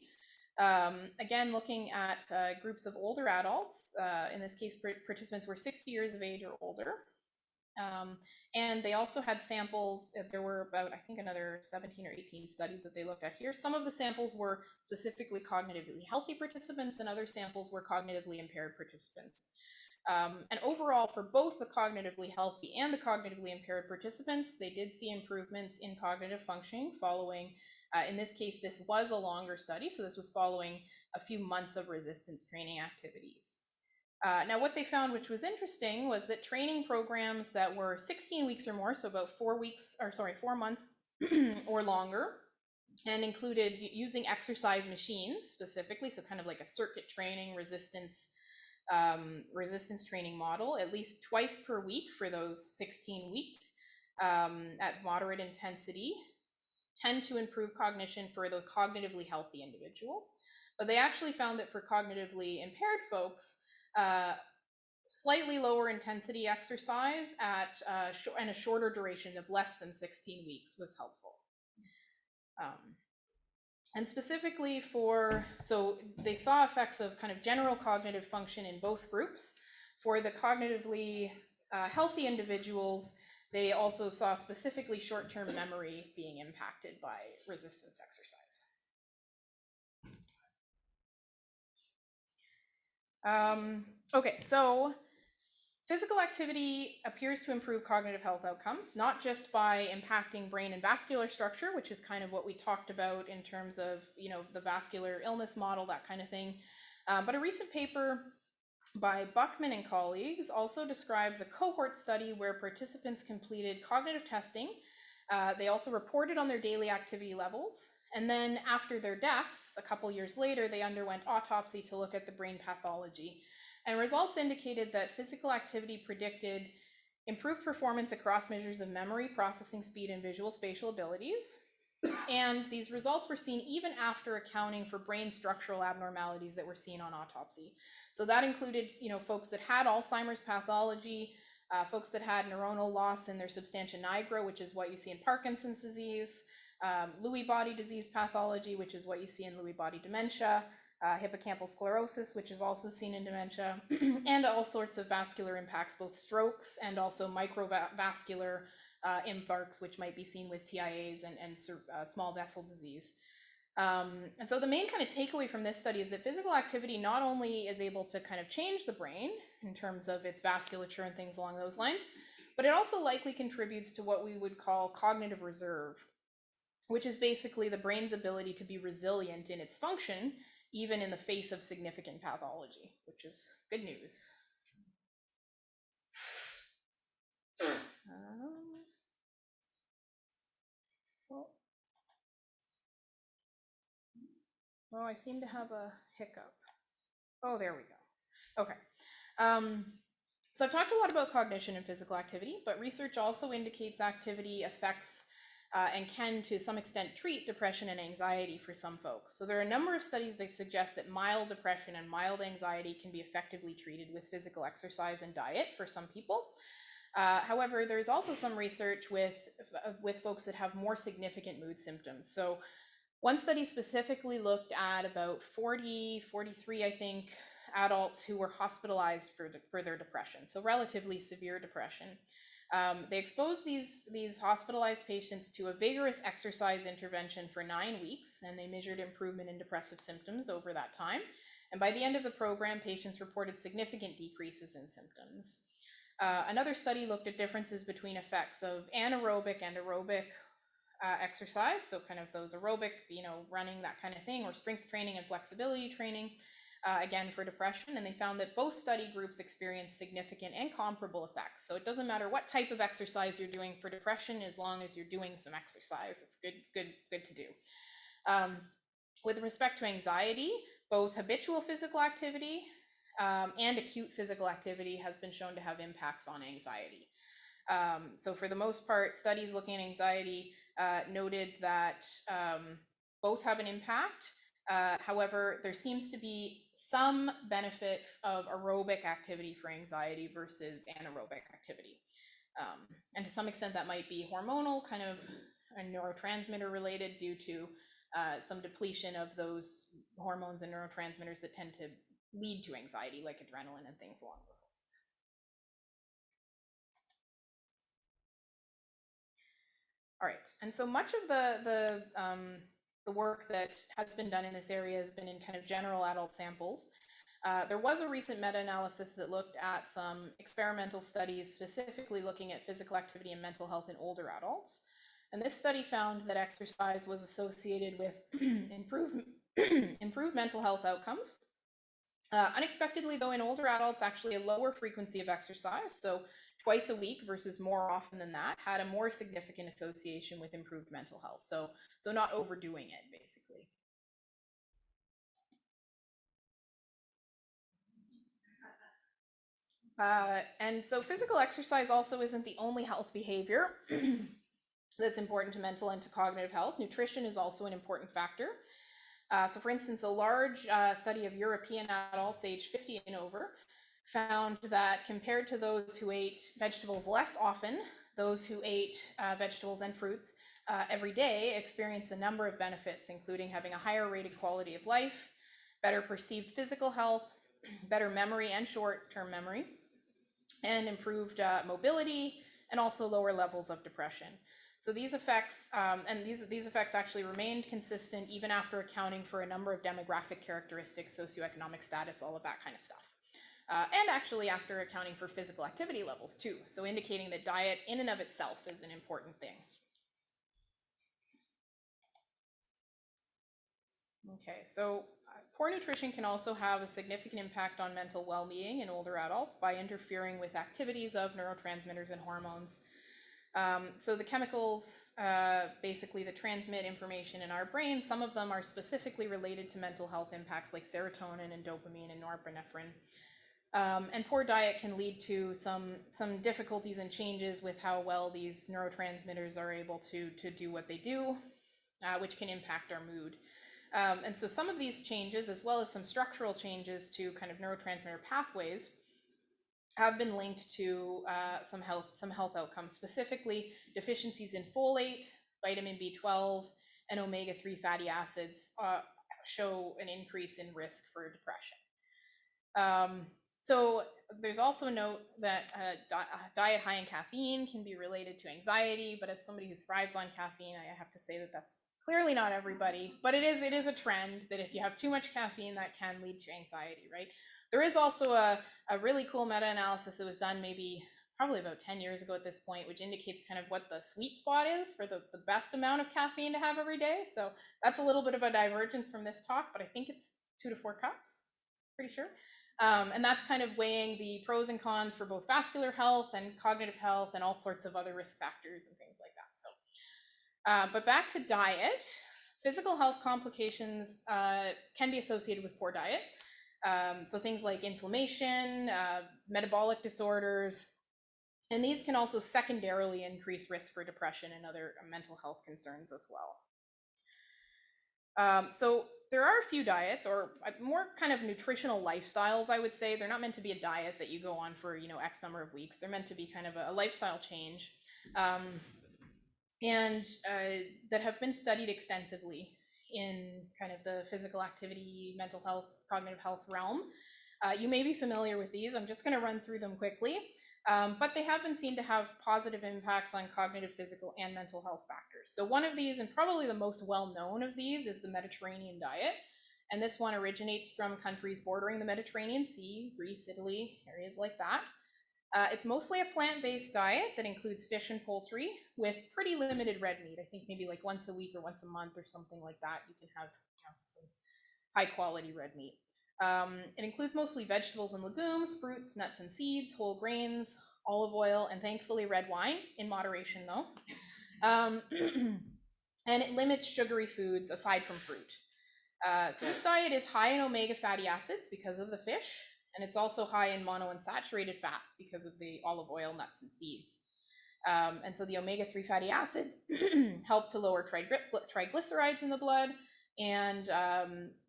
again, looking at groups of older adults, in this case, participants were 60 years of age or older. And they also had samples. There were about, I think, another 17 or 18 studies that they looked at here. Some of the samples were specifically cognitively healthy participants, and other samples were cognitively impaired participants. And overall, for both the cognitively healthy and the cognitively impaired participants, they did see improvements in cognitive functioning following, in this case, this was a longer study, so this was following a few months of resistance training activities. Now, what they found, which was interesting, was that training programs that were 16 weeks or more, so about 4 months or longer, and included using exercise machines specifically, so kind of like a circuit training resistance training model, at least twice per week for those 16 weeks at moderate intensity, tend to improve cognition for the cognitively healthy individuals. But they actually found that for cognitively impaired folks, slightly lower intensity exercise and a shorter duration of less than 16 weeks was helpful. And specifically so they saw effects of kind of general cognitive function in both groups. For the cognitively healthy individuals, they also saw specifically short-term memory being impacted by resistance exercise. Okay, so physical activity appears to improve cognitive health outcomes, not just by impacting brain and vascular structure, which is kind of what we talked about in terms of, the vascular illness model, that kind of thing. But a recent paper by Buckman and colleagues also describes a cohort study where participants completed cognitive testing. They also reported on their daily activity levels. And then after their deaths, a couple years later, they underwent autopsy to look at the brain pathology. And results indicated that physical activity predicted improved performance across measures of memory, processing speed, and visual spatial abilities. And these results were seen even after accounting for brain structural abnormalities that were seen on autopsy. So that included, folks that had Alzheimer's pathology, folks that had neuronal loss in their substantia nigra, which is what you see in Parkinson's disease, Lewy body disease pathology, which is what you see in Lewy body dementia, hippocampal sclerosis, which is also seen in dementia, and all sorts of vascular impacts, both strokes and also microvascular infarcts, which might be seen with TIAs and small vessel disease. And so the main kind of takeaway from this study is that physical activity not only is able to kind of change the brain in terms of its vasculature and things along those lines, but it also likely contributes to what we would call cognitive reserve, which is basically the brain's ability to be resilient in its function, even in the face of significant pathology, which is good news. I seem to have a hiccup. Oh, there we go. Okay. So I've talked a lot about cognition and physical activity, but research also indicates activity affects and can, to some extent, treat depression and anxiety for some folks. So there are a number of studies that suggest that mild depression and mild anxiety can be effectively treated with physical exercise and diet for some people. However, there's also some research with folks that have more significant mood symptoms. So one study specifically looked at about 43, I think, adults who were hospitalized for their depression, so relatively severe depression. They exposed these hospitalized patients to a vigorous exercise intervention for 9 weeks, and they measured improvement in depressive symptoms over that time. And by the end of the program, patients reported significant decreases in symptoms. Another study looked at differences between effects of anaerobic and aerobic exercise, so kind of those aerobic, running, that kind of thing, or strength training and flexibility training, again for depression, and they found that both study groups experienced significant and comparable effects. So it doesn't matter what type of exercise you're doing for depression, as long as you're doing some exercise, it's good to do. With respect to anxiety, both habitual physical activity and acute physical activity has been shown to have impacts on anxiety. So for the most part, studies looking at anxiety noted that both have an impact. However, there seems to be some benefit of aerobic activity for anxiety versus anaerobic activity. And to some extent that might be hormonal, kind of a neurotransmitter related, due to some depletion of those hormones and neurotransmitters that tend to lead to anxiety, like adrenaline and things along those lines. All right, and so much of the work that has been done in this area has been in kind of general adult samples. There was a recent meta-analysis that looked at some experimental studies specifically looking at physical activity and mental health in older adults. And this study found that exercise was associated with improvement improved mental health outcomes. Unexpectedly, though, in older adults, actually a lower frequency of exercise, so twice a week versus more often than that, had a more significant association with improved mental health. So not overdoing it, basically. And so physical exercise also isn't the only health behavior that's important to mental and to cognitive health. Nutrition is also an important factor. So for instance, a large study of European adults aged 50 and over found that compared to those who ate vegetables less often, those who ate vegetables and fruits every day experienced a number of benefits, including having a higher rated quality of life, better perceived physical health, better memory and short-term memory, and improved mobility, and also lower levels of depression. So these effects, these effects actually remained consistent even after accounting for a number of demographic characteristics, socioeconomic status, all of that kind of stuff. And actually after accounting for physical activity levels too, so indicating that diet in and of itself is an important thing. Okay, so poor nutrition can also have a significant impact on mental well-being in older adults by interfering with activities of neurotransmitters and hormones. So the chemicals basically that transmit information in our brain, some of them are specifically related to mental health impacts like serotonin and dopamine and norepinephrine. And poor diet can lead to some difficulties and changes with how well these neurotransmitters are able to do what they do, which can impact our mood. And so some of these changes, as well as some structural changes to kind of neurotransmitter pathways, have been linked to some health outcomes, specifically deficiencies in folate, vitamin B12, and omega-3 fatty acids show an increase in risk for depression. So there's also a note that a diet high in caffeine can be related to anxiety, but as somebody who thrives on caffeine, I have to say that that's clearly not everybody, but it is a trend that if you have too much caffeine, that can lead to anxiety, right? There is also a really cool meta-analysis that was done probably about 10 years ago at this point, which indicates kind of what the sweet spot is for the best amount of caffeine to have every day. So that's a little bit of a divergence from this talk, but I think it's 2 to 4 cups, pretty sure. And that's kind of weighing the pros and cons for both vascular health and cognitive health and all sorts of other risk factors and things like that. So, but back to diet, physical health complications can be associated with poor diet. So things like inflammation, metabolic disorders, and these can also secondarily increase risk for depression and other mental health concerns as well. So there are a few diets, or more kind of nutritional lifestyles, I would say. They're not meant to be a diet that you go on for, X number of weeks. They're meant to be kind of a lifestyle change, and that have been studied extensively in kind of the physical activity, mental health, cognitive health realm. You may be familiar with these. I'm just going to run through them quickly. But they have been seen to have positive impacts on cognitive, physical, and mental health factors. So one of these, and probably the most well-known of these, is the Mediterranean diet. And this one originates from countries bordering the Mediterranean Sea, Greece, Italy, areas like that. It's mostly a plant-based diet that includes fish and poultry with pretty limited red meat. I think maybe like once a week or once a month or something like that, you can have some high-quality red meat. It includes mostly vegetables and legumes, fruits, nuts and seeds, whole grains, olive oil, and thankfully red wine, in moderation though. And it limits sugary foods aside from fruit. So this diet is high in omega fatty acids because of the fish, and it's also high in monounsaturated fats because of the olive oil, nuts, and seeds. And so the omega-3 fatty acids help to lower triglycerides in the blood, and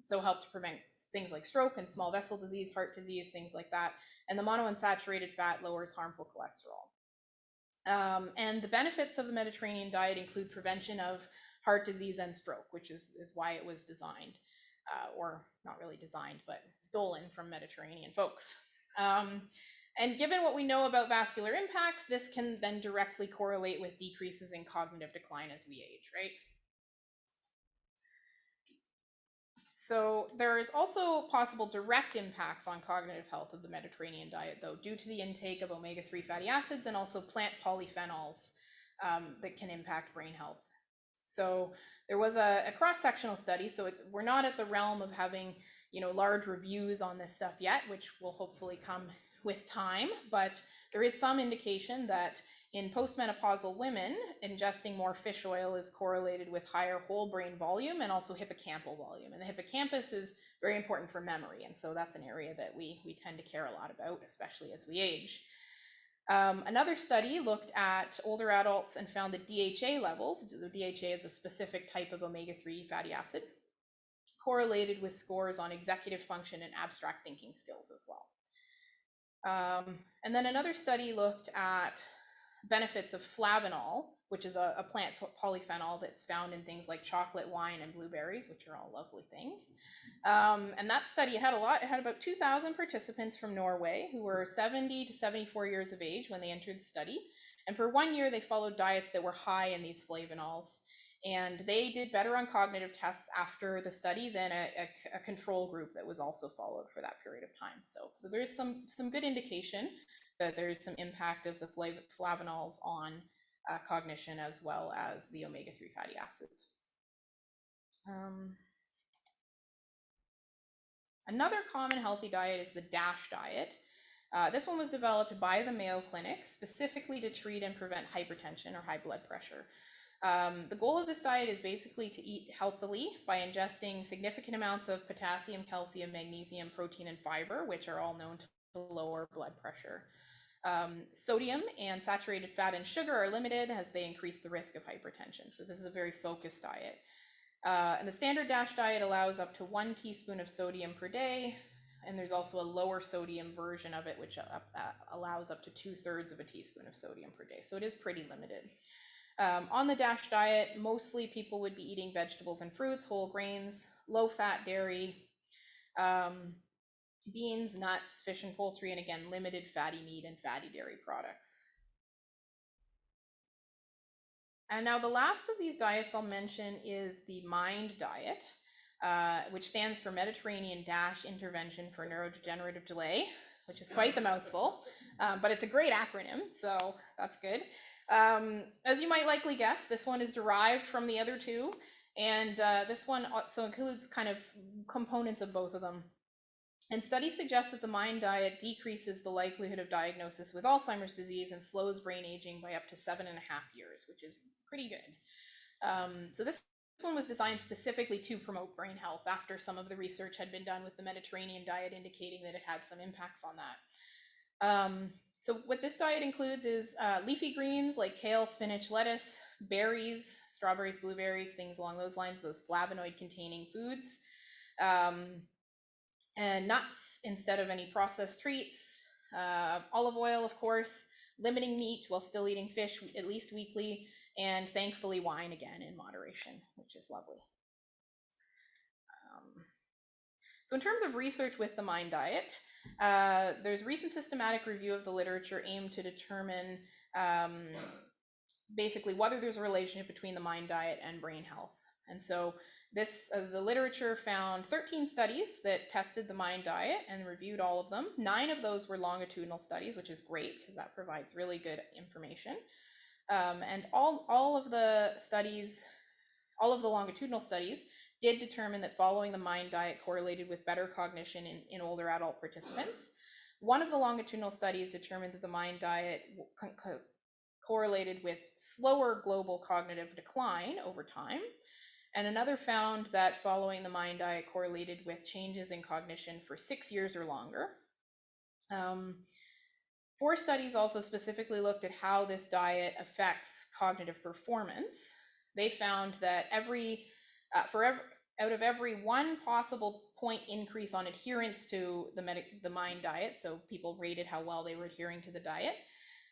so help to prevent things like stroke and small vessel disease, heart disease, things like that. And the monounsaturated fat lowers harmful cholesterol. And the benefits of the Mediterranean diet include prevention of heart disease and stroke, which is why it was designed, or not really designed, but stolen from Mediterranean folks. And given what we know about vascular impacts, this can then directly correlate with decreases in cognitive decline as we age, right? So there is also possible direct impacts on cognitive health of the Mediterranean diet, though, due to the intake of omega-3 fatty acids and also plant polyphenols that can impact brain health. So there was a cross-sectional study. So we're not at the realm of having, large reviews on this stuff yet, which will hopefully come with time. But there is some indication that in postmenopausal women, ingesting more fish oil is correlated with higher whole brain volume and also hippocampal volume. And the hippocampus is very important for memory. And so that's an area that we tend to care a lot about, especially as we age. Another study looked at older adults and found that DHA levels, so DHA is a specific type of omega-3 fatty acid, correlated with scores on executive function and abstract thinking skills as well. And then another study looked at benefits of flavanol, which is a plant polyphenol that's found in things like chocolate, wine, and blueberries, which are all lovely things. And that study had it had about 2,000 participants from Norway who were 70 to 74 years of age when they entered the study. And for 1 year, they followed diets that were high in these flavonols. And they did better on cognitive tests after the study than a control group that was also followed for that period of time. So there's some good indication that there's some impact of the flavanols on cognition as well as the omega-3 fatty acids. Another common healthy diet is the DASH diet. This one was developed by the Mayo Clinic specifically to treat and prevent hypertension or high blood pressure. The goal of this diet is basically to eat healthily by ingesting significant amounts of potassium, calcium, magnesium, protein, and fiber, which are all known to lower blood pressure. Sodium and saturated fat and sugar are limited as they increase the risk of hypertension. So this is a very focused diet. And the standard DASH diet allows up to 1 teaspoon of sodium per day. And there's also a lower sodium version of it, which allows up to 2/3 of a teaspoon of sodium per day. So it is pretty limited. On the DASH diet, mostly people would be eating vegetables and fruits, whole grains, low-fat dairy, beans, nuts, fish and poultry, and again, limited fatty meat and fatty dairy products. And now the last of these diets I'll mention is the MIND diet, which stands for Mediterranean DASH Intervention for Neurodegenerative Delay, which is quite the mouthful, but it's a great acronym, so that's good. As you might likely guess, this one is derived from the other two, and this one also includes kind of components of both of them. And studies suggest that the MIND diet decreases the likelihood of diagnosis with Alzheimer's disease and slows brain aging by up to 7.5 years, which is pretty good. So this one was designed specifically to promote brain health after some of the research had been done with the Mediterranean diet indicating that it had some impacts on that. So what this diet includes is leafy greens like kale, spinach, lettuce, berries, strawberries, blueberries, things along those lines, those flavonoid-containing foods, and nuts instead of any processed treats, olive oil, of course, limiting meat while still eating fish at least weekly, and thankfully wine again in moderation, which is lovely. So in terms of research with the MIND diet, there's recent systematic review of the literature aimed to determine basically whether there's a relationship between the MIND diet and brain health. And so the literature found 13 studies that tested the MIND diet and reviewed all of them. 9 of those were longitudinal studies, which is great because that provides really good information. And all of the longitudinal studies did determine that following the MIND diet correlated with better cognition in older adult participants. One of the longitudinal studies determined that the MIND diet correlated with slower global cognitive decline over time. And another found that following the MIND diet correlated with changes in cognition for 6 years or longer. 4 studies also specifically looked at how this diet affects cognitive performance. They found that out of every 1 possible point increase on adherence to the MIND diet, so people rated how well they were adhering to the diet,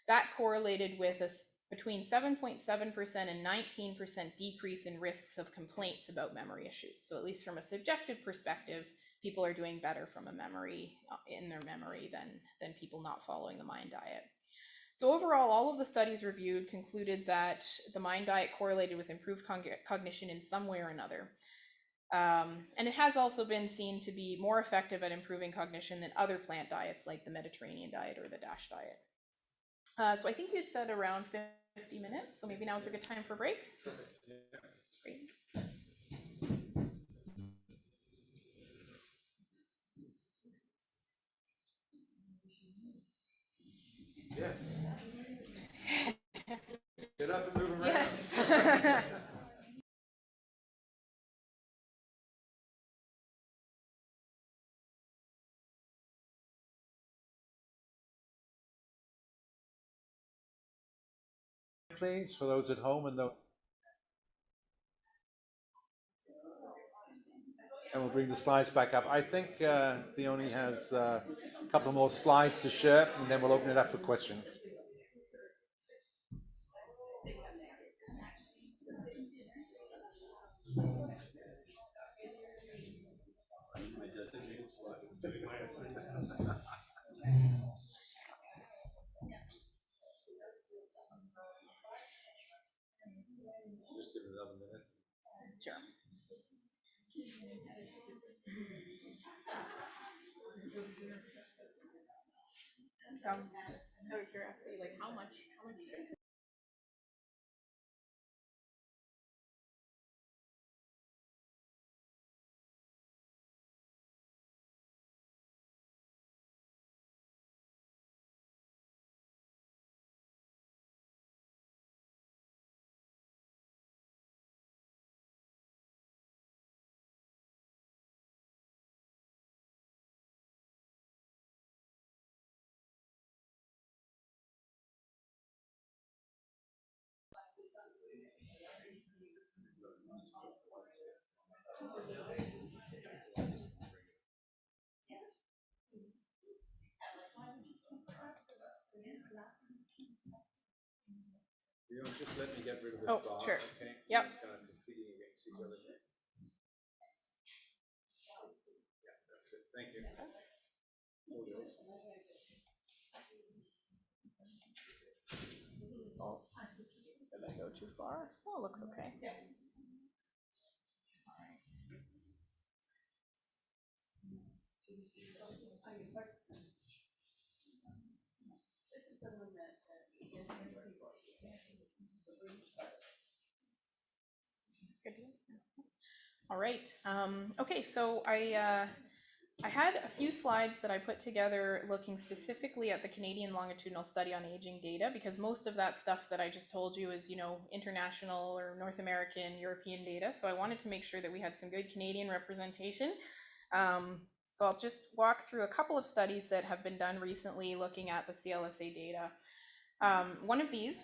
that correlated with between 7.7% and 19% decrease in risks of complaints about memory issues. So at least from a subjective perspective, people are doing better from in their memory than people not following the MIND diet. So overall, all of the studies reviewed concluded that the MIND diet correlated with improved cognition in some way or another. And it has also been seen to be more effective at improving cognition than other plant diets like the Mediterranean diet or the DASH diet. So I think you'd said around 50 minutes, so maybe now is a good time for a break. Great. Yes. Get up and move around. Yes. Please, for those at home and we'll bring the slides back up. I think Theoni has a couple more slides to share, and then we'll open it up for questions. Just give it another minute. Sure. Just out of curiosity, like how much? You know, just let me get rid of this bar. Sure. Okay. Yep. Kind of competing against each other. Yeah, that's good. Thank you. Oh, did I go too far? Oh, it looks okay. Good. All right. Okay, so I had a few slides that I put together looking specifically at the Canadian Longitudinal Study on Aging data, because most of that stuff that I just told you is, international or North American, European data. So I wanted to make sure that we had some good Canadian representation. So I'll just walk through a couple of studies that have been done recently looking at the CLSA data. One of these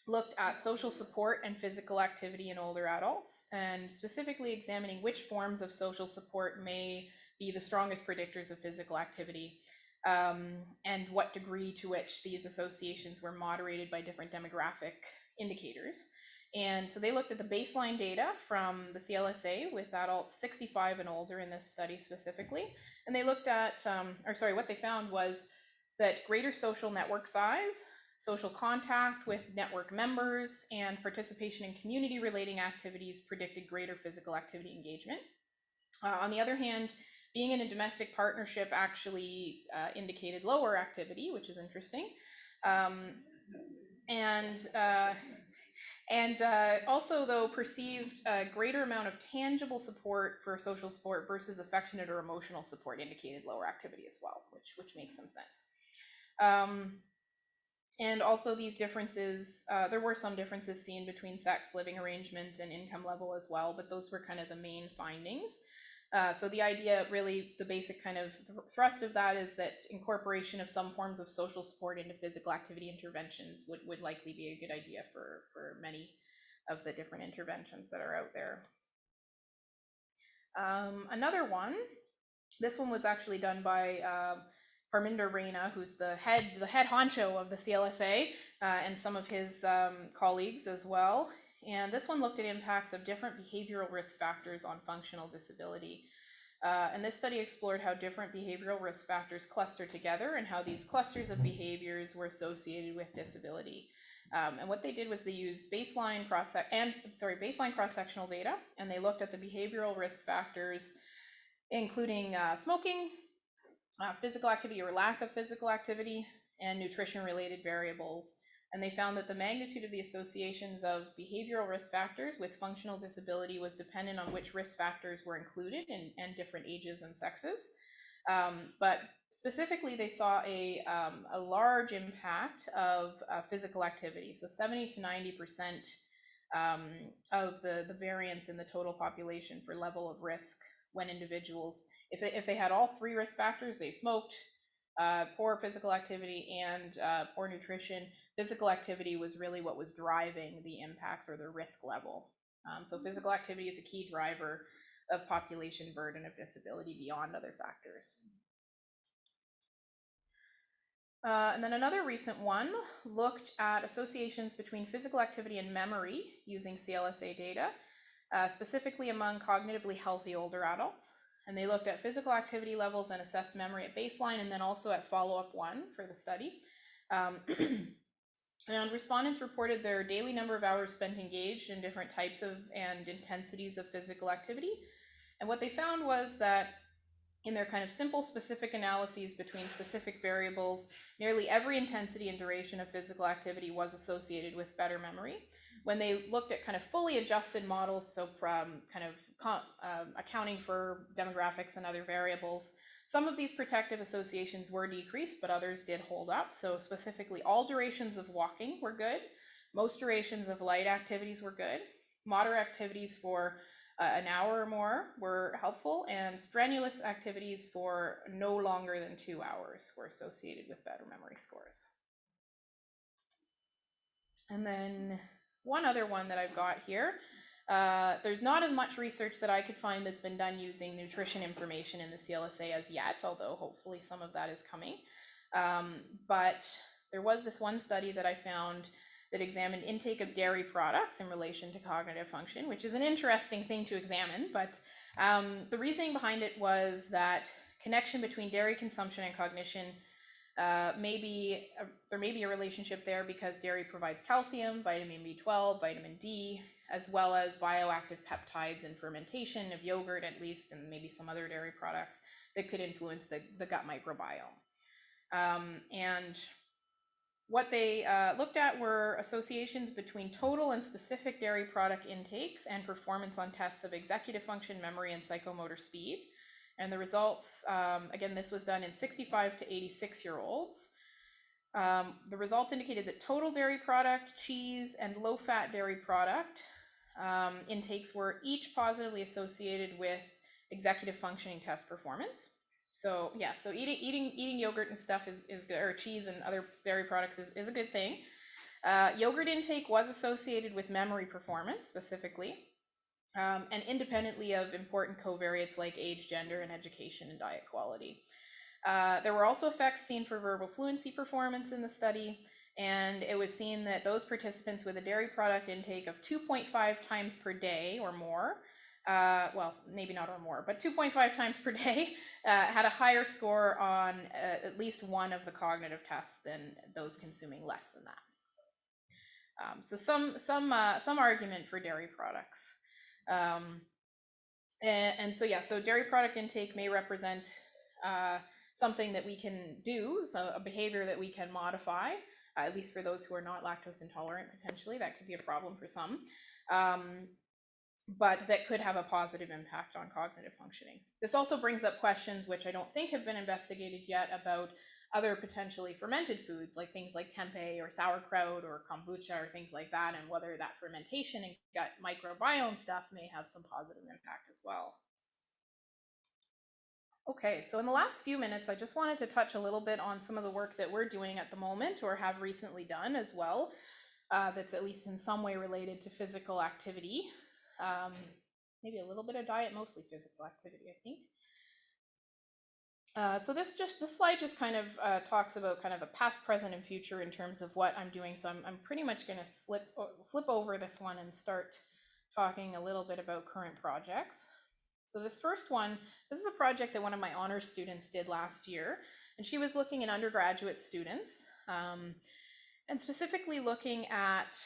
looked at social support and physical activity in older adults, and specifically examining which forms of social support may be the strongest predictors of physical activity, and what degree to which these associations were moderated by different demographic indicators. And so they looked at the baseline data from the CLSA with adults 65 and older in this study specifically. And they looked at, what they found was that greater social network size, social contact with network members, and participation in community relating activities predicted greater physical activity engagement. On the other hand, being in a domestic partnership actually indicated lower activity, which is interesting. Also, though, perceived a greater amount of tangible support for social support versus affectionate or emotional support indicated lower activity as well, which makes some sense. And also these differences, there were some differences seen between sex, living arrangement, and income level as well, but those were kind of the main findings. So the idea, really, the basic kind of thrust of that is that incorporation of some forms of social support into physical activity interventions would likely be a good idea for many of the different interventions that are out there. Another one, this one was actually done by Parminder Raina, who's the head honcho of the CLSA, and some of his colleagues as well. And this one looked at impacts of different behavioral risk factors on functional disability. And this study explored how different behavioral risk factors cluster together and how these clusters of behaviors were associated with disability. And what they did was they used baseline cross-sectional data, and they looked at the behavioral risk factors, including smoking, physical activity or lack of physical activity, and nutrition-related variables. And they found that the magnitude of the associations of behavioral risk factors with functional disability was dependent on which risk factors were included and different ages and sexes. But specifically, they saw a large impact of physical activity. So 70 to 90% of the variance in the total population for level of risk when individuals, if they had all three risk factors, they smoked, poor physical activity, and poor nutrition, physical activity was really what was driving the impacts or the risk level. So physical activity is a key driver of population burden of disability beyond other factors. And then another recent one looked at associations between physical activity and memory using CLSA data, specifically among cognitively healthy older adults. And they looked at physical activity levels and assessed memory at baseline, and then also at follow-up 1 for the study. And respondents reported their daily number of hours spent engaged in different types of and intensities of physical activity. And what they found was that in their kind of simple specific analyses between specific variables, nearly every intensity and duration of physical activity was associated with better memory. When they looked at kind of fully adjusted models, so accounting for demographics and other variables, some of these protective associations were decreased, but others did hold up. So specifically, all durations of walking were good. Most durations of light activities were good. Moderate activities for an hour or more were helpful, and strenuous activities for no longer than 2 hours were associated with better memory scores. And then one other one that I've got here, there's not as much research that I could find that's been done using nutrition information in the CLSA as yet, although hopefully some of that is coming. But there was this one study that I found that examined intake of dairy products in relation to cognitive function, which is an interesting thing to examine. But the reasoning behind it was that connection between dairy consumption and cognition, there may be a relationship there because dairy provides calcium, vitamin B12, vitamin D, as well as bioactive peptides in fermentation of yogurt, at least, and maybe some other dairy products that could influence the gut microbiome. And what they looked at were associations between total and specific dairy product intakes and performance on tests of executive function, memory, and psychomotor speed. And the results, again, this was done in 65 to 86-year-olds. The results indicated that total dairy product, cheese, and low-fat dairy product intakes were each positively associated with executive functioning test performance. So yeah, so eating yogurt and stuff is good, or cheese and other dairy products is a good thing. Yogurt intake was associated with memory performance specifically, and independently of important covariates like age, gender, and education and diet quality. There were also effects seen for verbal fluency performance in the study, and it was seen that those participants with a dairy product intake of 2.5 times per day or more, well, maybe not or more, but 2.5 times per day, had a higher score on at least one of the cognitive tests than those consuming less than that. So some argument for dairy products. And so yeah, so dairy product intake may represent something that we can do, so a behavior that we can modify, at least for those who are not lactose intolerant. Potentially that could be a problem for some. But that could have a positive impact on cognitive functioning. This also brings up questions which I don't think have been investigated yet about other potentially fermented foods, like things like tempeh or sauerkraut or kombucha or things like that, and whether that fermentation and gut microbiome stuff may have some positive impact as well. Okay, so in the last few minutes, I just wanted to touch a little bit on some of the work that we're doing at the moment or have recently done as well, that's at least in some way related to physical activity. Maybe a little bit of diet, mostly physical activity, I think. So this slide just kind of talks about kind of the past, present, and future in terms of what I'm doing. So I'm pretty much going to slip over this one and start talking a little bit about current projects. So this first one, this is a project that one of my honors students did last year, and she was looking at undergraduate students, and specifically looking at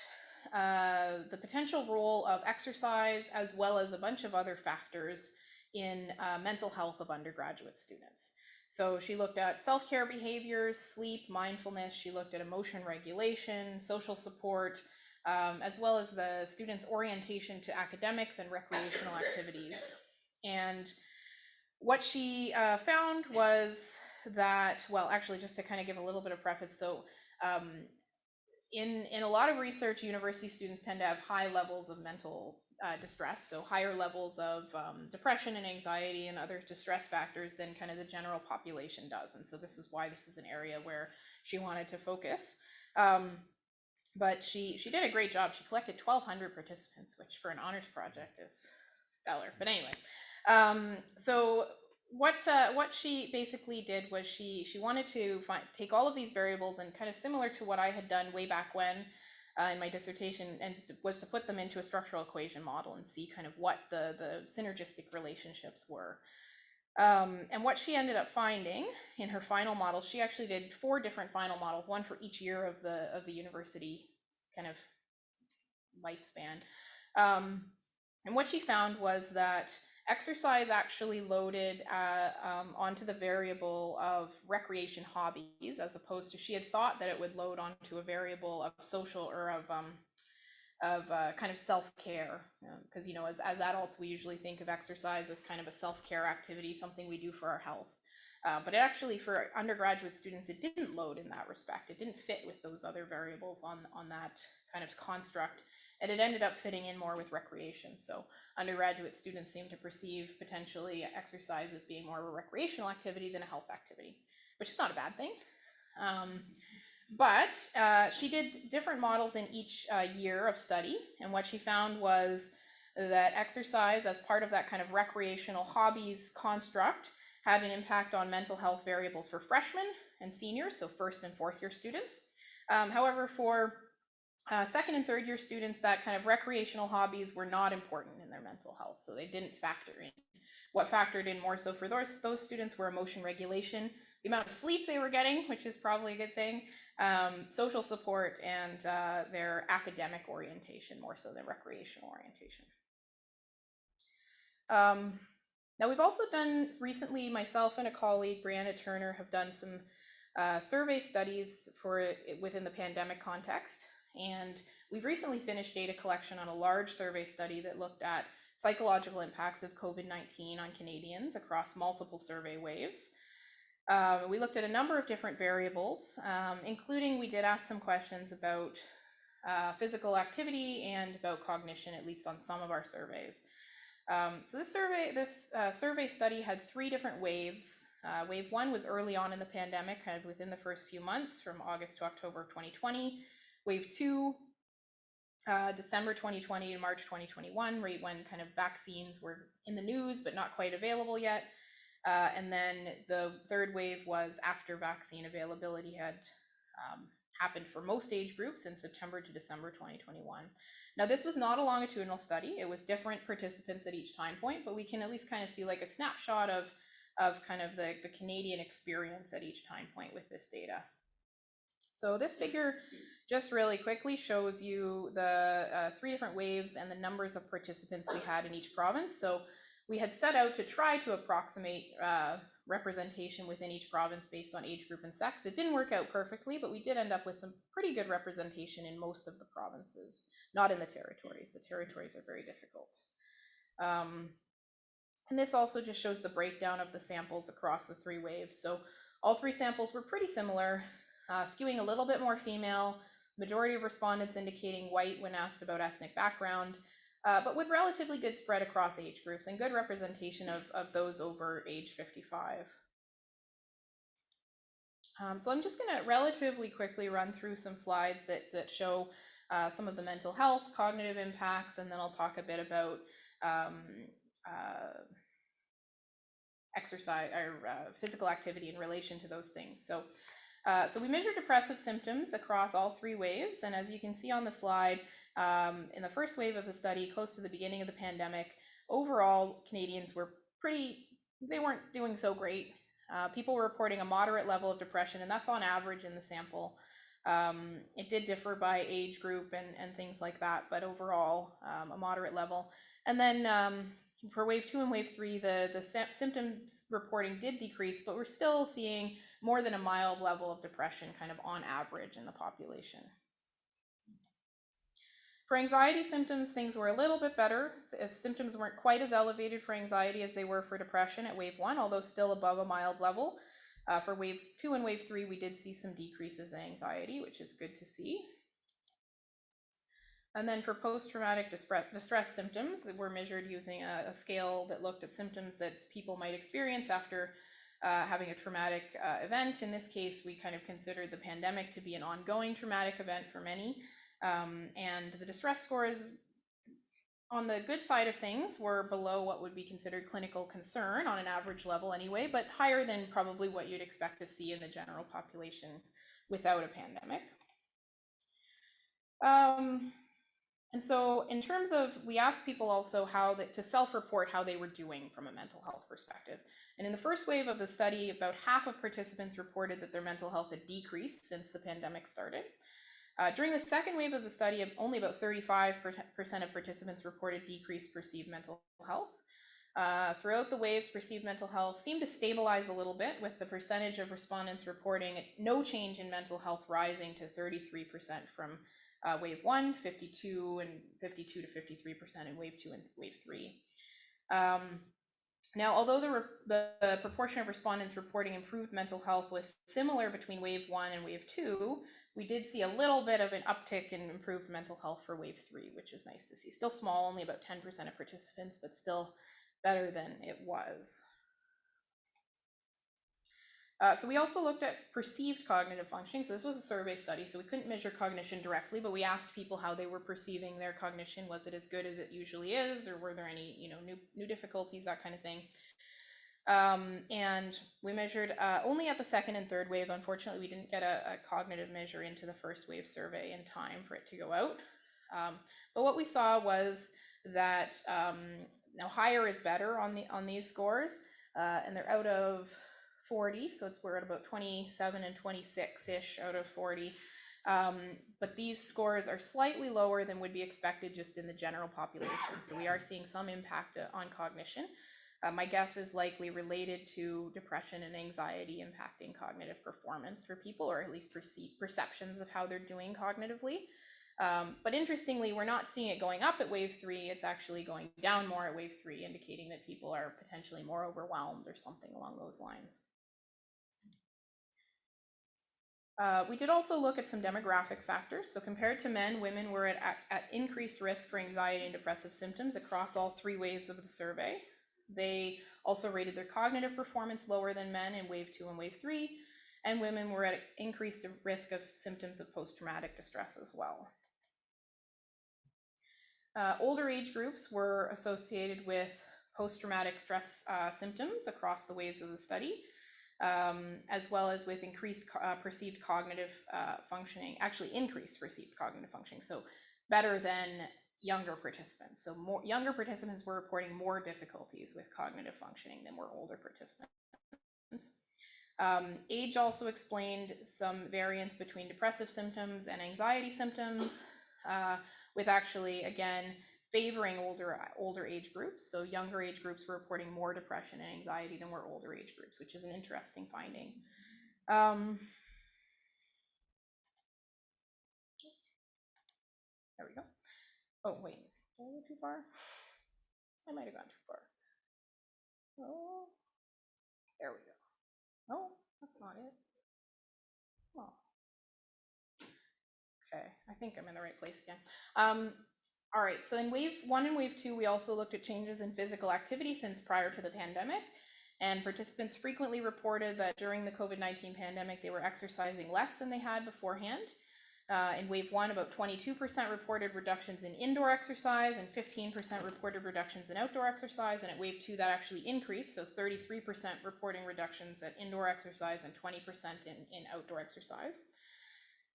the potential role of exercise as well as a bunch of other factors in mental health of undergraduate students. So she looked at self-care behaviors, sleep, mindfulness. She looked at emotion regulation, social support, as well as the students' orientation to academics and recreational activities. And what she found was that, well, actually, just to kind of give a little bit of preface, so um, in a lot of research, university students tend to have high levels of mental distress, so higher levels of depression and anxiety and other distress factors than kind of the general population does. And so this is why this is an area where she wanted to focus. But she did a great job. She collected 1,200 participants, which for an honors project is stellar. But anyway, so what she basically did was she wanted to take all of these variables and kind of similar to what I had done way back when in my dissertation, and was to put them into a structural equation model and see kind of what the synergistic relationships were. And what she ended up finding in her final model, she actually did 4 different final models, one for each year of the university kind of lifespan. And what she found was that exercise actually loaded onto the variable of recreation hobbies, as opposed to, she had thought that it would load onto a variable of social or of kind of self-care, because as adults we usually think of exercise as kind of a self-care activity, something we do for our health. But actually for undergraduate students it didn't load in that respect. It didn't fit with those other variables on that kind of construct, and it ended up fitting in more with recreation. So undergraduate students seem to perceive potentially exercise as being more of a recreational activity than a health activity, which is not a bad thing. But she did different models in each year of study, and what she found was that exercise as part of that kind of recreational hobbies construct had an impact on mental health variables for freshmen and seniors, so first and fourth year students. However, for second and third year students, that kind of recreational hobbies were not important in their mental health, so they didn't factor in. What factored in more so for those students were emotion regulation, the amount of sleep they were getting, which is probably a good thing, social support, and their academic orientation more so than recreational orientation. Now we've also done recently, myself and a colleague, Brianna Turner, have done some survey studies within the pandemic context. And we've recently finished data collection on a large survey study that looked at psychological impacts of COVID-19 on Canadians across multiple survey waves. We looked at a number of different variables, including, we did ask some questions about physical activity and about cognition, at least on some of our surveys. So this survey study had 3 different waves. Wave 1 was early on in the pandemic, kind of within the first few months, from August to October of 2020. Wave 2, December 2020 to March 2021, right when kind of vaccines were in the news but not quite available yet. And then the third wave was after vaccine availability had happened for most age groups in September to December 2021. Now, this was not a longitudinal study. It was different participants at each time point, but we can at least kind of see like a snapshot of kind of the Canadian experience at each time point with this data. So this figure just really quickly shows you the 3 different waves and the numbers of participants we had in each province. So we had set out to try to approximate representation within each province based on age group and sex. It didn't work out perfectly, but we did end up with some pretty good representation in most of the provinces, not in the territories. The territories are very difficult. And this also just shows the breakdown of the samples across the 3 waves. So all 3 samples were pretty similar, skewing a little bit more female, majority of respondents indicating white when asked about ethnic background, but with relatively good spread across age groups and good representation of those over age 55. So I'm just going to relatively quickly run through some slides that show some of the mental health, cognitive impacts, and then I'll talk a bit about exercise or physical activity in relation to those things. So we measured depressive symptoms across all 3 waves, and as you can see on the slide, in the first wave of the study, close to the beginning of the pandemic, overall Canadians were they weren't doing so great. People were reporting a moderate level of depression, and that's on average in the sample. It did differ by age group and things like that, but overall a moderate level. And then For wave 2 and wave 3, the symptoms reporting did decrease, but we're still seeing more than a mild level of depression kind of on average in the population. For anxiety symptoms, things were a little bit better. Symptoms weren't quite as elevated for anxiety as they were for depression at wave 1, although still above a mild level. For wave 2 and wave 3, we did see some decreases in anxiety, which is good to see. And then for post-traumatic distress symptoms that were measured using a scale that looked at symptoms that people might experience after having a traumatic event. In this case, we kind of considered the pandemic to be an ongoing traumatic event for many. And the distress scores on the good side of things were below what would be considered clinical concern on an average level anyway, but higher than probably what you'd expect to see in the general population without a pandemic. And so in terms of, we asked people also to self-report how they were doing from a mental health perspective. And in the first wave of the study, about half of participants reported that their mental health had decreased since the pandemic started. During the second wave of the study, only about 35% of participants reported decreased perceived mental health. Throughout the waves, perceived mental health seemed to stabilize a little bit, with the percentage of respondents reporting no change in mental health rising to 33% from wave 1, 52 to 53% in wave 2 and wave 3. Now, although the proportion of respondents reporting improved mental health was similar between wave 1 and wave 2, we did see a little bit of an uptick in improved mental health for wave 3, which is nice to see. Still small, only about 10% of participants, but still better than it was. So we also looked at perceived cognitive functioning. So this was a survey study, so we couldn't measure cognition directly, but we asked people how they were perceiving their cognition. Was it as good as it usually is, or were there any new difficulties, that kind of thing? And we measured only at the second and third wave. Unfortunately, we didn't get a cognitive measure into the first wave survey in time for it to go out. But what we saw was that now higher is better on these scores, and they're out of 40, so we're at about 27 and 26-ish out of 40. But these scores are slightly lower than would be expected just in the general population. So we are seeing some impact on cognition. My guess is likely related to depression and anxiety impacting cognitive performance for people, or at least perceptions of how they're doing cognitively. But interestingly, we're not seeing it going up at wave 3. It's actually going down more at wave 3, indicating that people are potentially more overwhelmed or something along those lines. We did also look at some demographic factors. So compared to men, women were at increased risk for anxiety and depressive symptoms across all 3 waves of the survey. They also rated their cognitive performance lower than men in wave 2 and wave 3, and women were at increased risk of symptoms of post-traumatic distress as well. Older age groups were associated with post-traumatic stress symptoms across the waves of the study, as well as with increased perceived cognitive functioning, actually increased perceived cognitive functioning, so better than younger participants. So younger participants were reporting more difficulties with cognitive functioning than were older participants. Age also explained some variance between depressive symptoms and anxiety symptoms, with actually, again, favoring older age groups. So younger age groups were reporting more depression and anxiety than were older age groups, which is an interesting finding. There we go. Oh, wait, did I go too far? I might have gone too far. Oh, there we go. Oh, that's not it. Oh. Okay, I think I'm in the right place again. All right, so in wave 1 and wave 2, we also looked at changes in physical activity since prior to the pandemic. And participants frequently reported that during the COVID-19 pandemic, they were exercising less than they had beforehand. In wave 1, about 22% reported reductions in indoor exercise and 15% reported reductions in outdoor exercise. And at wave 2, that actually increased. So 33% reporting reductions at indoor exercise and 20% in outdoor exercise.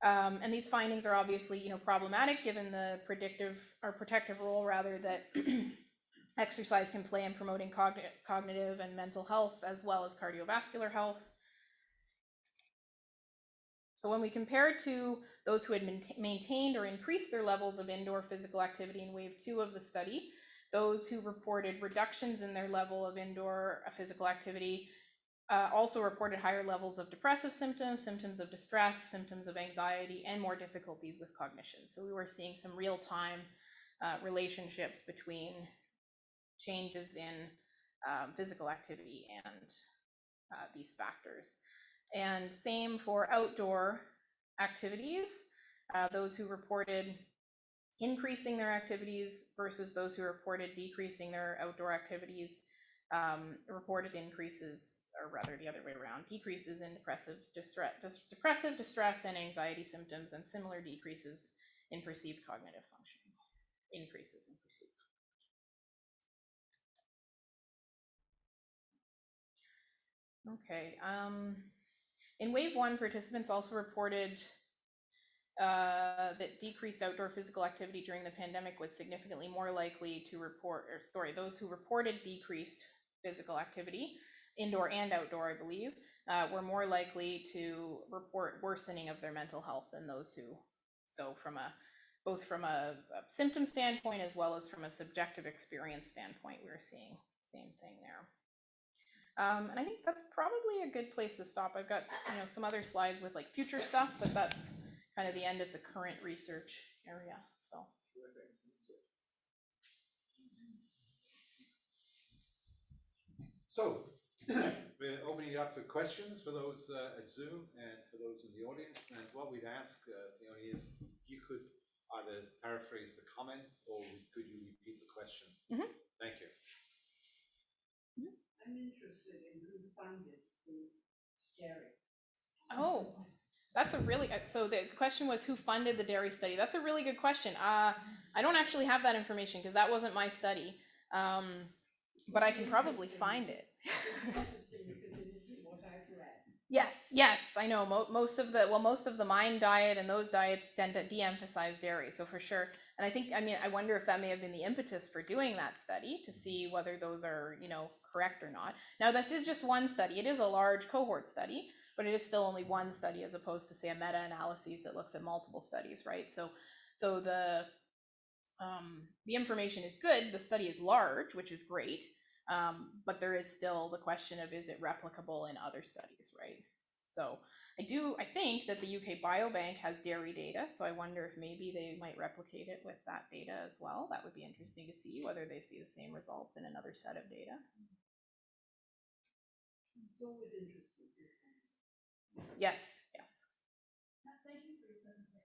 And these findings are obviously, problematic given the protective role rather that exercise can play in promoting cognitive and mental health as well as cardiovascular health. So when we compare to those who had maintained or increased their levels of indoor physical activity in wave 2 of the study, Those who reported reductions in their level of indoor physical activity also reported higher levels of depressive symptoms, symptoms of distress, symptoms of anxiety, and more difficulties with cognition. So we were seeing some real-time relationships between changes in physical activity and these factors. And same for outdoor activities. Those who reported increasing their activities versus those who reported decreasing their outdoor activities reported increases, or rather the other way around, decreases in depressive distress and anxiety symptoms, and similar decreases in perceived cognitive function. Increases in perceived. Okay. In wave 1, participants also reported that decreased outdoor physical activity during the pandemic was significantly more likely to report, those who reported decreased physical activity, indoor and outdoor, I believe, were more likely to report worsening of their mental health than those who, so both from a symptom standpoint as well as from a subjective experience standpoint, we were seeing the same thing there. And I think that's probably a good place to stop. I've got some other slides with like future stuff, but that's kind of the end of the current research area. So we're opening it up for questions for those at Zoom and for those in the audience. And what we'd ask, Peony, is if you could either paraphrase the comment or could you repeat the question? Mm-hmm. Thank you. I'm interested in who funded the dairy. Oh, that's a really, so the question was who funded the dairy study. That's a really good question. I don't actually have that information because that wasn't my study, but I can probably find it. Yes, I know. Most of the Mind diet and those diets tend to de-emphasize dairy, so for sure. And I wonder if that may have been the impetus for doing that study to see whether those are, correct or not. Now, this is just one study. It is a large cohort study, but it is still only one study as opposed to, say, a meta-analysis that looks at multiple studies, right? So the information is good. The study is large, which is great. But there is still the question of, is it replicable in other studies, right? So I think that the UK Biobank has dairy data, so I wonder if maybe they might replicate it with that data as well. That would be interesting to see whether they see the same results in another set of data. It's always interesting. Yes. Thank you for your presentation.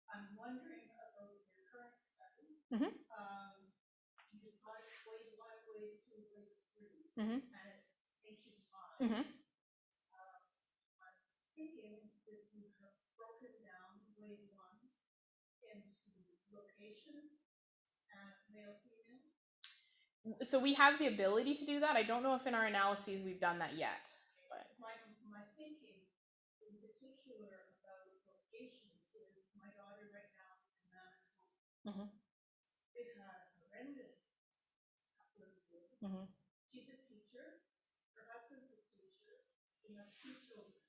I'm wondering about your current study. Mm-hmm. You've got wave 1, wave 2, wave 3, Mm-hmm. and it's nationwide. Mm-hmm. I'm thinking that you have broken down wave 1 into location and male, female. So we have the ability to do that. I don't know if in our analyses we've done that yet. But my thinking in particular about locations is my daughter right now is in Manitoba. Mm-hmm. They've had a horrendous couple of years. Mm-hmm. She's a teacher. Her husband's a teacher. They have 2 children.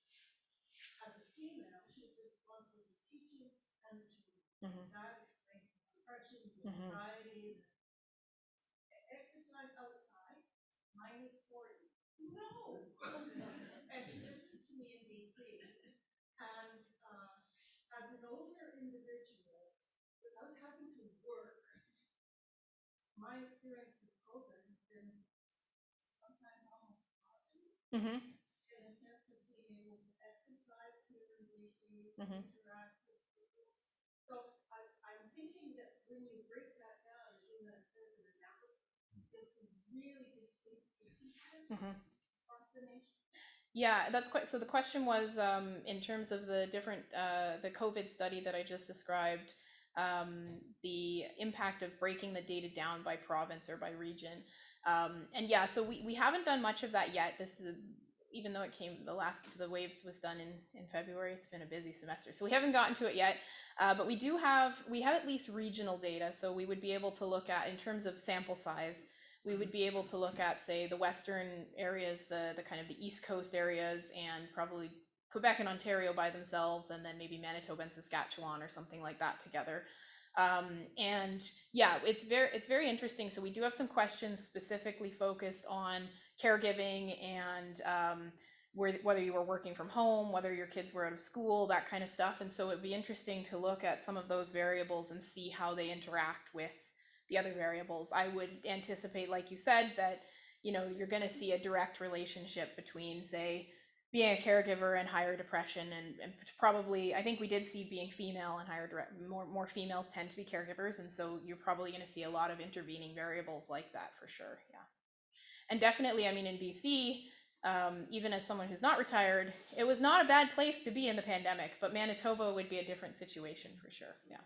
As a female, she's responsible for teaching and the children. Mm-hmm. That explains depression, Mm-hmm. anxiety, exercise outside. -40. No. And she listens to me in BC. And as an older individual, without having to work, my experience with COVID has been sometimes almost positive. Mm-hmm. In a sense of being able to exercise here in BC, Mm-hmm. interact with people. So I'm thinking that when you break that down and do that sort of analysis, it's a really distinct features across the nation. Yeah, that's quite. So the question was, in terms of the different, the COVID study that I just described, the impact of breaking the data down by province or by region. And yeah, so we haven't done much of that yet. This is, even though it came, the last of the waves was done in February, it's been a busy semester. So we haven't gotten to it yet, but we have at least regional data. So we would be able to look at, in terms of sample size, we would be able to look at, say, the western areas, the kind of the East Coast areas, and probably Quebec and Ontario by themselves, and then maybe Manitoba and Saskatchewan or something like that together. And yeah, it's very interesting. So we do have some questions specifically focused on caregiving and whether you were working from home, whether your kids were out of school, that kind of stuff. And so it'd be interesting to look at some of those variables and see how they interact with the other variables. I would anticipate, like you said, that you're going to see a direct relationship between, say, being a caregiver and higher depression, and probably, I think we did see being female and more females tend to be caregivers, and so you're probably going to see a lot of intervening variables like that for sure. Yeah. And definitely, I mean, in BC, even as someone who's not retired, it was not a bad place to be in the pandemic, but Manitoba would be a different situation for sure. Yeah.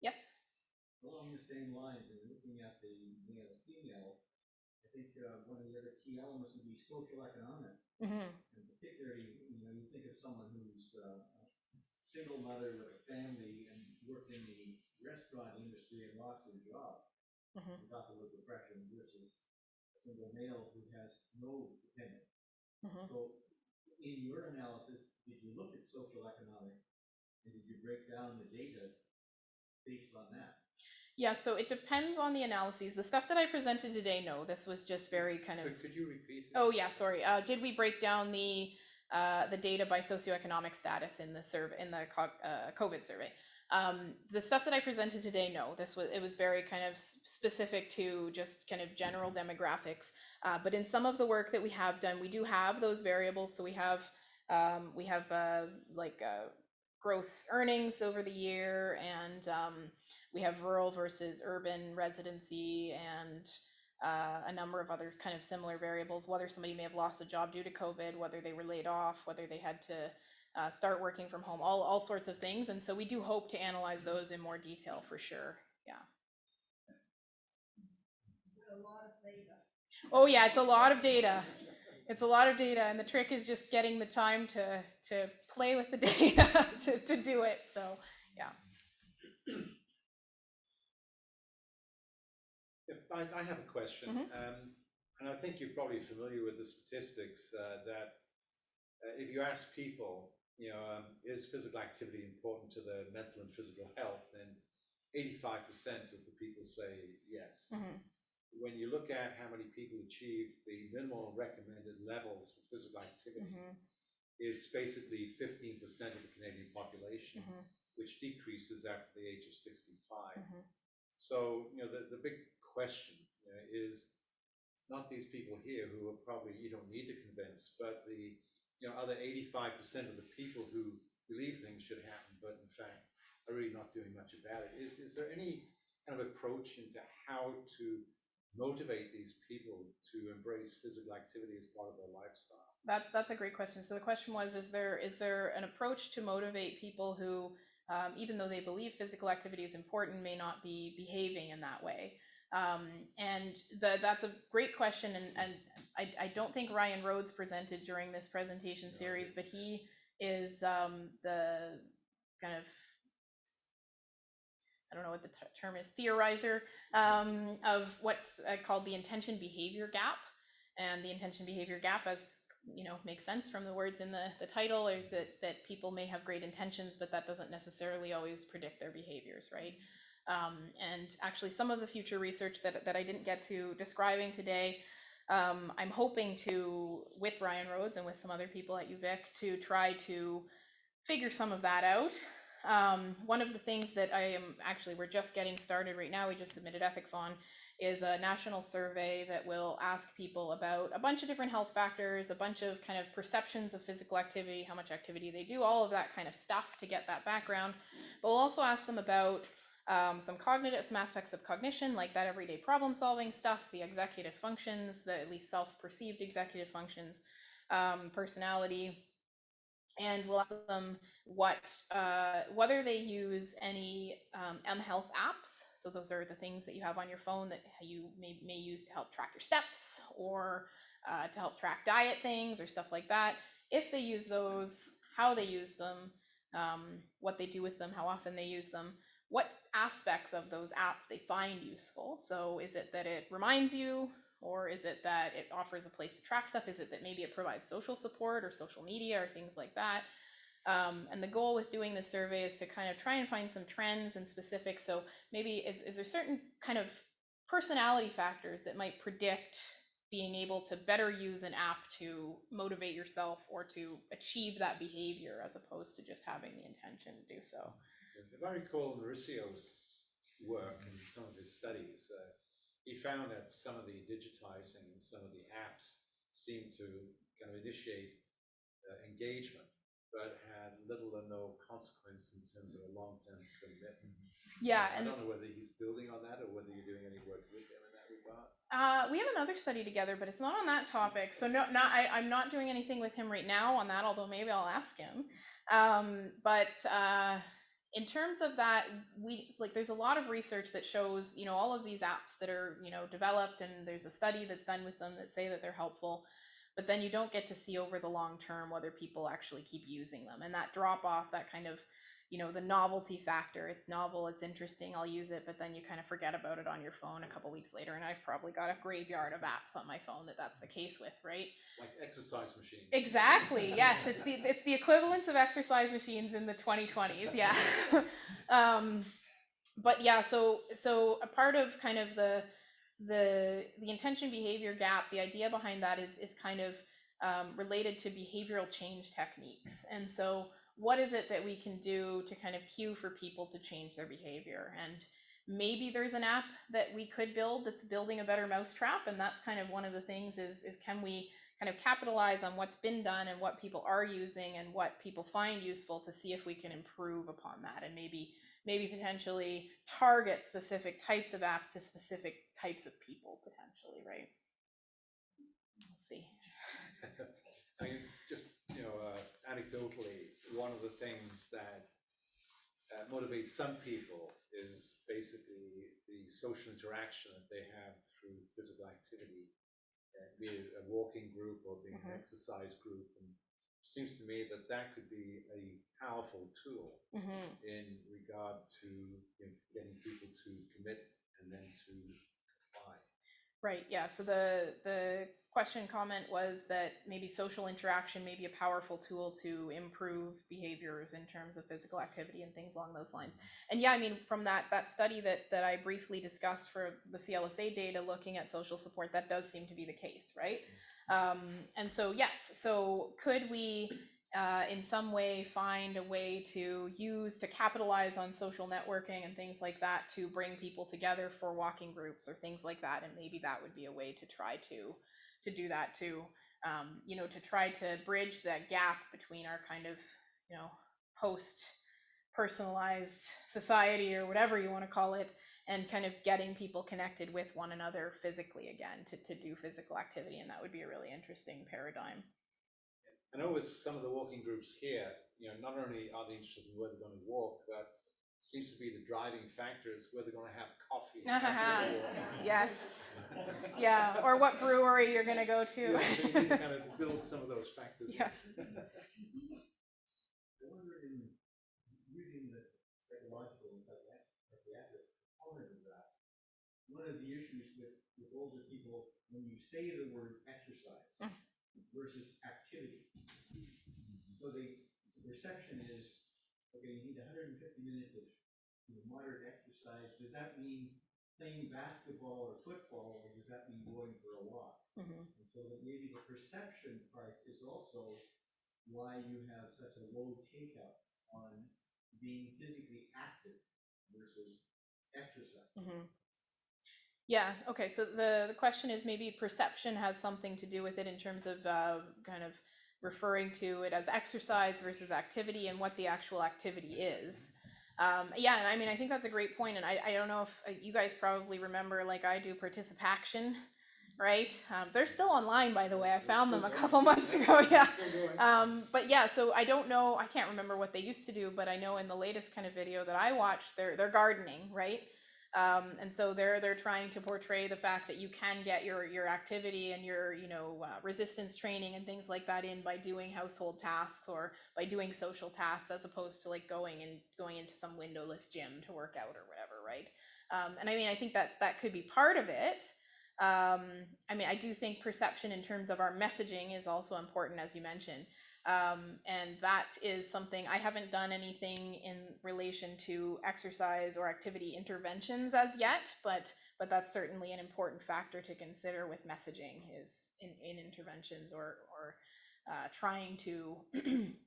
Yes. Along the same lines, and looking at the male female, I think one of the other key elements would be social economic. Mm-hmm. And particularly, you think of someone who's a single mother with a family and worked in the restaurant industry and lost their job. Mm-hmm. We talk about depression versus a single male who has no dependent. Mm-hmm. So, in your analysis, did you look at social economic, and did you break down the data based on that? Yeah, so it depends on the analyses. The stuff that I presented today, no, this was just very kind of. Could you repeat it? Oh yeah, sorry. Did we break down the data by socioeconomic status in the survey, in the COVID survey? The stuff that I presented today, no. It was very kind of specific to just kind of general demographics. But in some of the work that we have done, we do have those variables. So we have gross earnings over the year, and we have rural versus urban residency, and a number of other kind of similar variables, whether somebody may have lost a job due to COVID, whether they were laid off, whether they had to start working from home, all sorts of things. And so we do hope to analyze those in more detail for sure. Yeah. A lot of data. Oh yeah, it's a lot of data. It's a lot of data, and the trick is just getting the time to play with the data to do it. So yeah. I have a question, and I think you're probably familiar with the statistics that if you ask people, is physical activity important to their mental and physical health, then 85% of the people say yes. Mm-hmm. When you look at how many people achieve the minimal recommended levels for physical activity, it's basically 15% of the Canadian population, which decreases after the age of 65. So, the big question is not these people here who are probably you don't need to convince, but the other 85% of the people who believe things should happen, but in fact are really not doing much about it. Is there any kind of approach into how to motivate these people to embrace physical activity as part of their lifestyle? That's a great question. So the question was, is there an approach to motivate people who, even though they believe physical activity is important, may not be behaving in that way? And that's a great question. And I don't think Ryan Rhodes presented during this presentation series, but he is the kind of, I don't know what the term is, theorizer of what's called the intention behavior gap. And the intention behavior gap, as makes sense from the words in the title, is that people may have great intentions, but that doesn't necessarily always predict their behaviors, right? And actually some of the future research that I didn't get to describing today, I'm hoping to, with Ryan Rhodes and with some other people at UVic, to try to figure some of that out. One of the things that we're just getting started right now, we just submitted ethics on, is a national survey that will ask people about a bunch of different health factors, a bunch of kind of perceptions of physical activity, how much activity they do, all of that kind of stuff to get that background. But we'll also ask them about some aspects of cognition, like that everyday problem solving stuff, the executive functions, the at least self-perceived executive functions, personality. And we'll ask them whether they use any mHealth apps. So those are the things that you have on your phone that you may use to help track your steps, or to help track diet things or stuff like that. If they use those, how they use them, what they do with them, how often they use them, what aspects of those apps they find useful. So is it that it reminds you, or is it that it offers a place to track stuff? Is it that maybe it provides social support or social media or things like that? And the goal with doing this survey is to kind of try and find some trends and specifics. So maybe is there certain kind of personality factors that might predict being able to better use an app to motivate yourself or to achieve that behavior as opposed to just having the intention to do so? If I recall Mauricio's work and some of his studies, he found that some of the digitizing and some of the apps seemed to kind of initiate engagement, but had little or no consequence in terms of a long-term commitment. Yeah, I and don't know whether he's building on that or whether you're doing any work with him in that regard. we have another study together, but it's not on that topic. So I'm not doing anything with him right now on that, although maybe I'll ask him. In terms of that, there's a lot of research that shows, all of these apps that are, developed, and there's a study that's done with them that say that they're helpful, but then you don't get to see over the long term whether people actually keep using them. And that drop off, that kind of, the novelty factor, it's novel, it's interesting, I'll use it, but then you kind of forget about it on your phone a couple weeks later. And I've probably got a graveyard of apps on my phone that's the case with, right? It's like exercise machines. Exactly. Yes, it's the equivalence of exercise machines in the 2020s. Yeah. But yeah, so a part of kind of the intention behavior gap, the idea behind that is kind of related to behavioral change techniques. And so what is it that we can do to kind of cue for people to change their behavior? And maybe there's an app that we could build that's building a better mousetrap, and that's kind of one of the things is can we kind of capitalize on what's been done and what people are using and what people find useful to see if we can improve upon that, and maybe potentially target specific types of apps to specific types of people potentially, right? We'll see. I mean, just, anecdotally, one of the things that motivates some people is basically the social interaction that they have through physical activity, be it a walking group or being an exercise group. And it seems to me that that could be a powerful tool in regard to getting people to commit and then to comply. Right, yeah, so the comment was that maybe social interaction may be a powerful tool to improve behaviors in terms of physical activity and things along those lines. And yeah, I mean, from that study that I briefly discussed for the CLSA data looking at social support, that does seem to be the case, right? And so yes, so could we in some way find a way to capitalize on social networking and things like that to bring people together for walking groups or things like that? And maybe that would be a way to try to do that too, to try to bridge that gap between our kind of, post personalized society or whatever you want to call it, and kind of getting people connected with one another physically again to do physical activity. And that would be a really interesting paradigm. I know with some of the walking groups here, not only are they interested in where they're going to walk, but it seems to be the driving factor is where they're going to have coffee. Yes. Yeah, or what brewery you're going to go to. Yeah, so you need to kind of build some of those factors. Yes. I wonder, in using the psychological and psychiatric component of that, one of the issues with older people, when you say the word exercise versus activity, so the perception is, okay, you need 150 minutes of moderate exercise. Does that mean playing basketball or football, or does that mean going for a walk? And so that maybe the perception part is also why you have such a low takeout on being physically active versus exercise. Yeah, okay, so the question is maybe perception has something to do with it in terms of kind of referring to it as exercise versus activity and what the actual activity is. Yeah, and I mean, I think that's a great point, and I don't know if you guys probably remember, like I do, Participaction, right? They're still online, by the way. I found them a couple months ago, yeah. But yeah, so I don't know, I can't remember what they used to do, but I know in the latest kind of video that I watched, they're gardening, right? And so they're trying to portray the fact that you can get your activity and your resistance training and things like that in by doing household tasks or by doing social tasks, as opposed to like going into some windowless gym to work out or whatever, right? And I mean, I think that could be part of it. I mean, I do think perception in terms of our messaging is also important, as you mentioned. And that is something I haven't done anything in relation to exercise or activity interventions as yet, but that's certainly an important factor to consider with messaging is in interventions or trying to,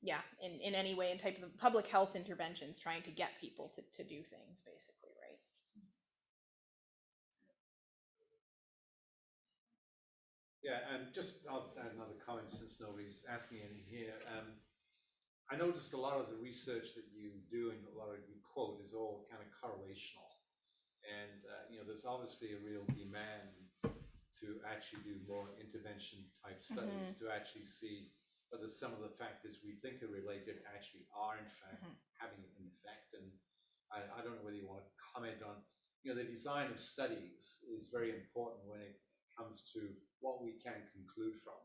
yeah, in any way in types of public health interventions, trying to get people to do things basically, right? Yeah, and just I'll add another comment since nobody's asking any here. I noticed a lot of the research that you do and a lot of you quote is all kind of correlational. And, there's obviously a real demand to actually do more intervention type studies to actually see whether some of the factors we think are related actually are in fact having an effect. And I don't know whether you want to comment on, the design of studies is very important when it comes to what we can conclude from.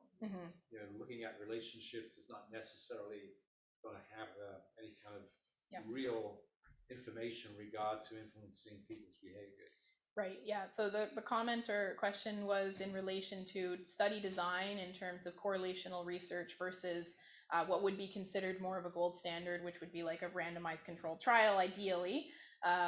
Looking at relationships is not necessarily going to have any kind of real information in regard to influencing people's behaviors. Right, yeah. So the comment or question was in relation to study design in terms of correlational research versus what would be considered more of a gold standard, which would be like a randomized controlled trial, ideally,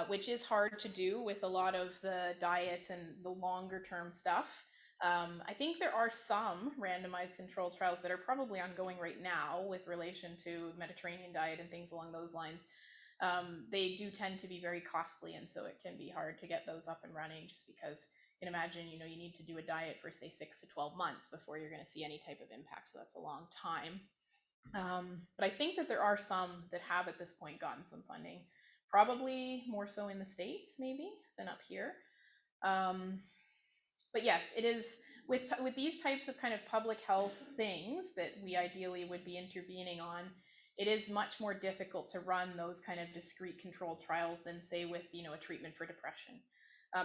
which is hard to do with a lot of the diet and the longer term stuff. I think there are some randomized controlled trials that are probably ongoing right now with relation to Mediterranean diet and things along those lines. They do tend to be very costly, and so it can be hard to get those up and running just because you can imagine, you need to do a diet for say 6 to 12 months before you're going to see any type of impact. So that's a long time. But I think that there are some that have at this point gotten some funding, probably more so in the States maybe than up here. But yes, it is with these types of kind of public health things that we ideally would be intervening on. It is much more difficult to run those kind of discrete controlled trials than say with a treatment for depression.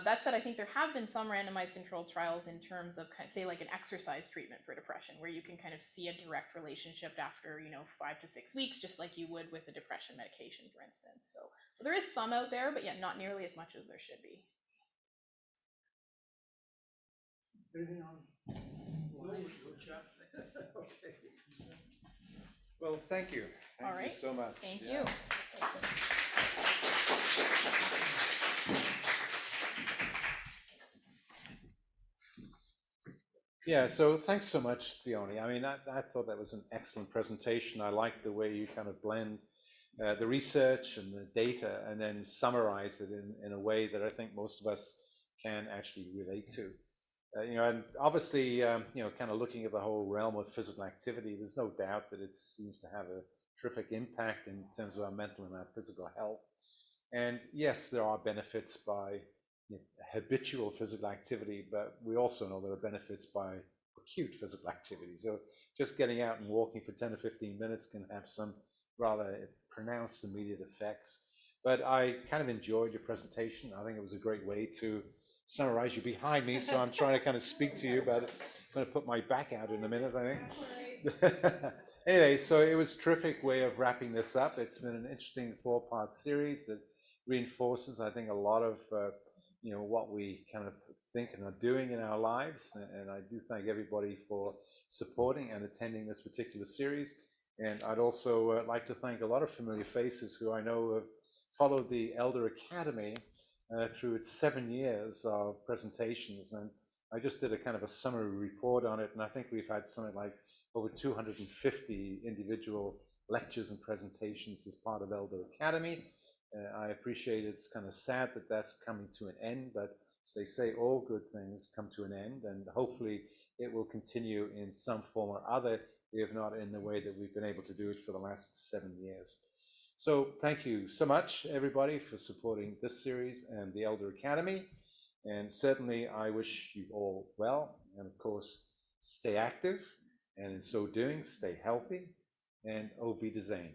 That said, I think there have been some randomized controlled trials in terms of say like an exercise treatment for depression, where you can kind of see a direct relationship after 5 to 6 weeks, just like you would with a depression medication, for instance. So there is some out there, but yet not nearly as much as there should be. Anything on? Okay. Well, thank you. Thank you so much. Thank you. Yeah, so thanks so much, Theoni. I mean, I thought that was an excellent presentation. I like the way you kind of blend the research and the data and then summarize it in a way that I think most of us can actually relate to. And obviously, kind of looking at the whole realm of physical activity, there's no doubt that it seems to have a terrific impact in terms of our mental and our physical health. And yes, there are benefits by habitual physical activity, but we also know there are benefits by acute physical activity. So just getting out and walking for 10 or 15 minutes can have some rather pronounced immediate effects. But I kind of enjoyed your presentation. I think it was a great way to summarize. You behind me, so I'm trying to kind of speak to you, but I'm going to put my back out in a minute, I think. Anyway, so it was a terrific way of wrapping this up. It's been an interesting 4-part series that reinforces, I think, a lot of what we kind of think and are doing in our lives. And I do thank everybody for supporting and attending this particular series. And I'd also like to thank a lot of familiar faces who I know have followed the Elder Academy through its 7 years of presentations. And I just did a kind of a summary report on it, and I think we've had something like over 250 individual lectures and presentations as part of Elder Academy. I appreciate it's kind of sad that that's coming to an end, but as they say, all good things come to an end, and hopefully it will continue in some form or other, if not in the way that we've been able to do it for the last 7 years. So thank you so much, everybody, for supporting this series and the Elder Academy. And certainly I wish you all well, and of course, stay active, and in so doing, stay healthy, and auf Wiedersehen.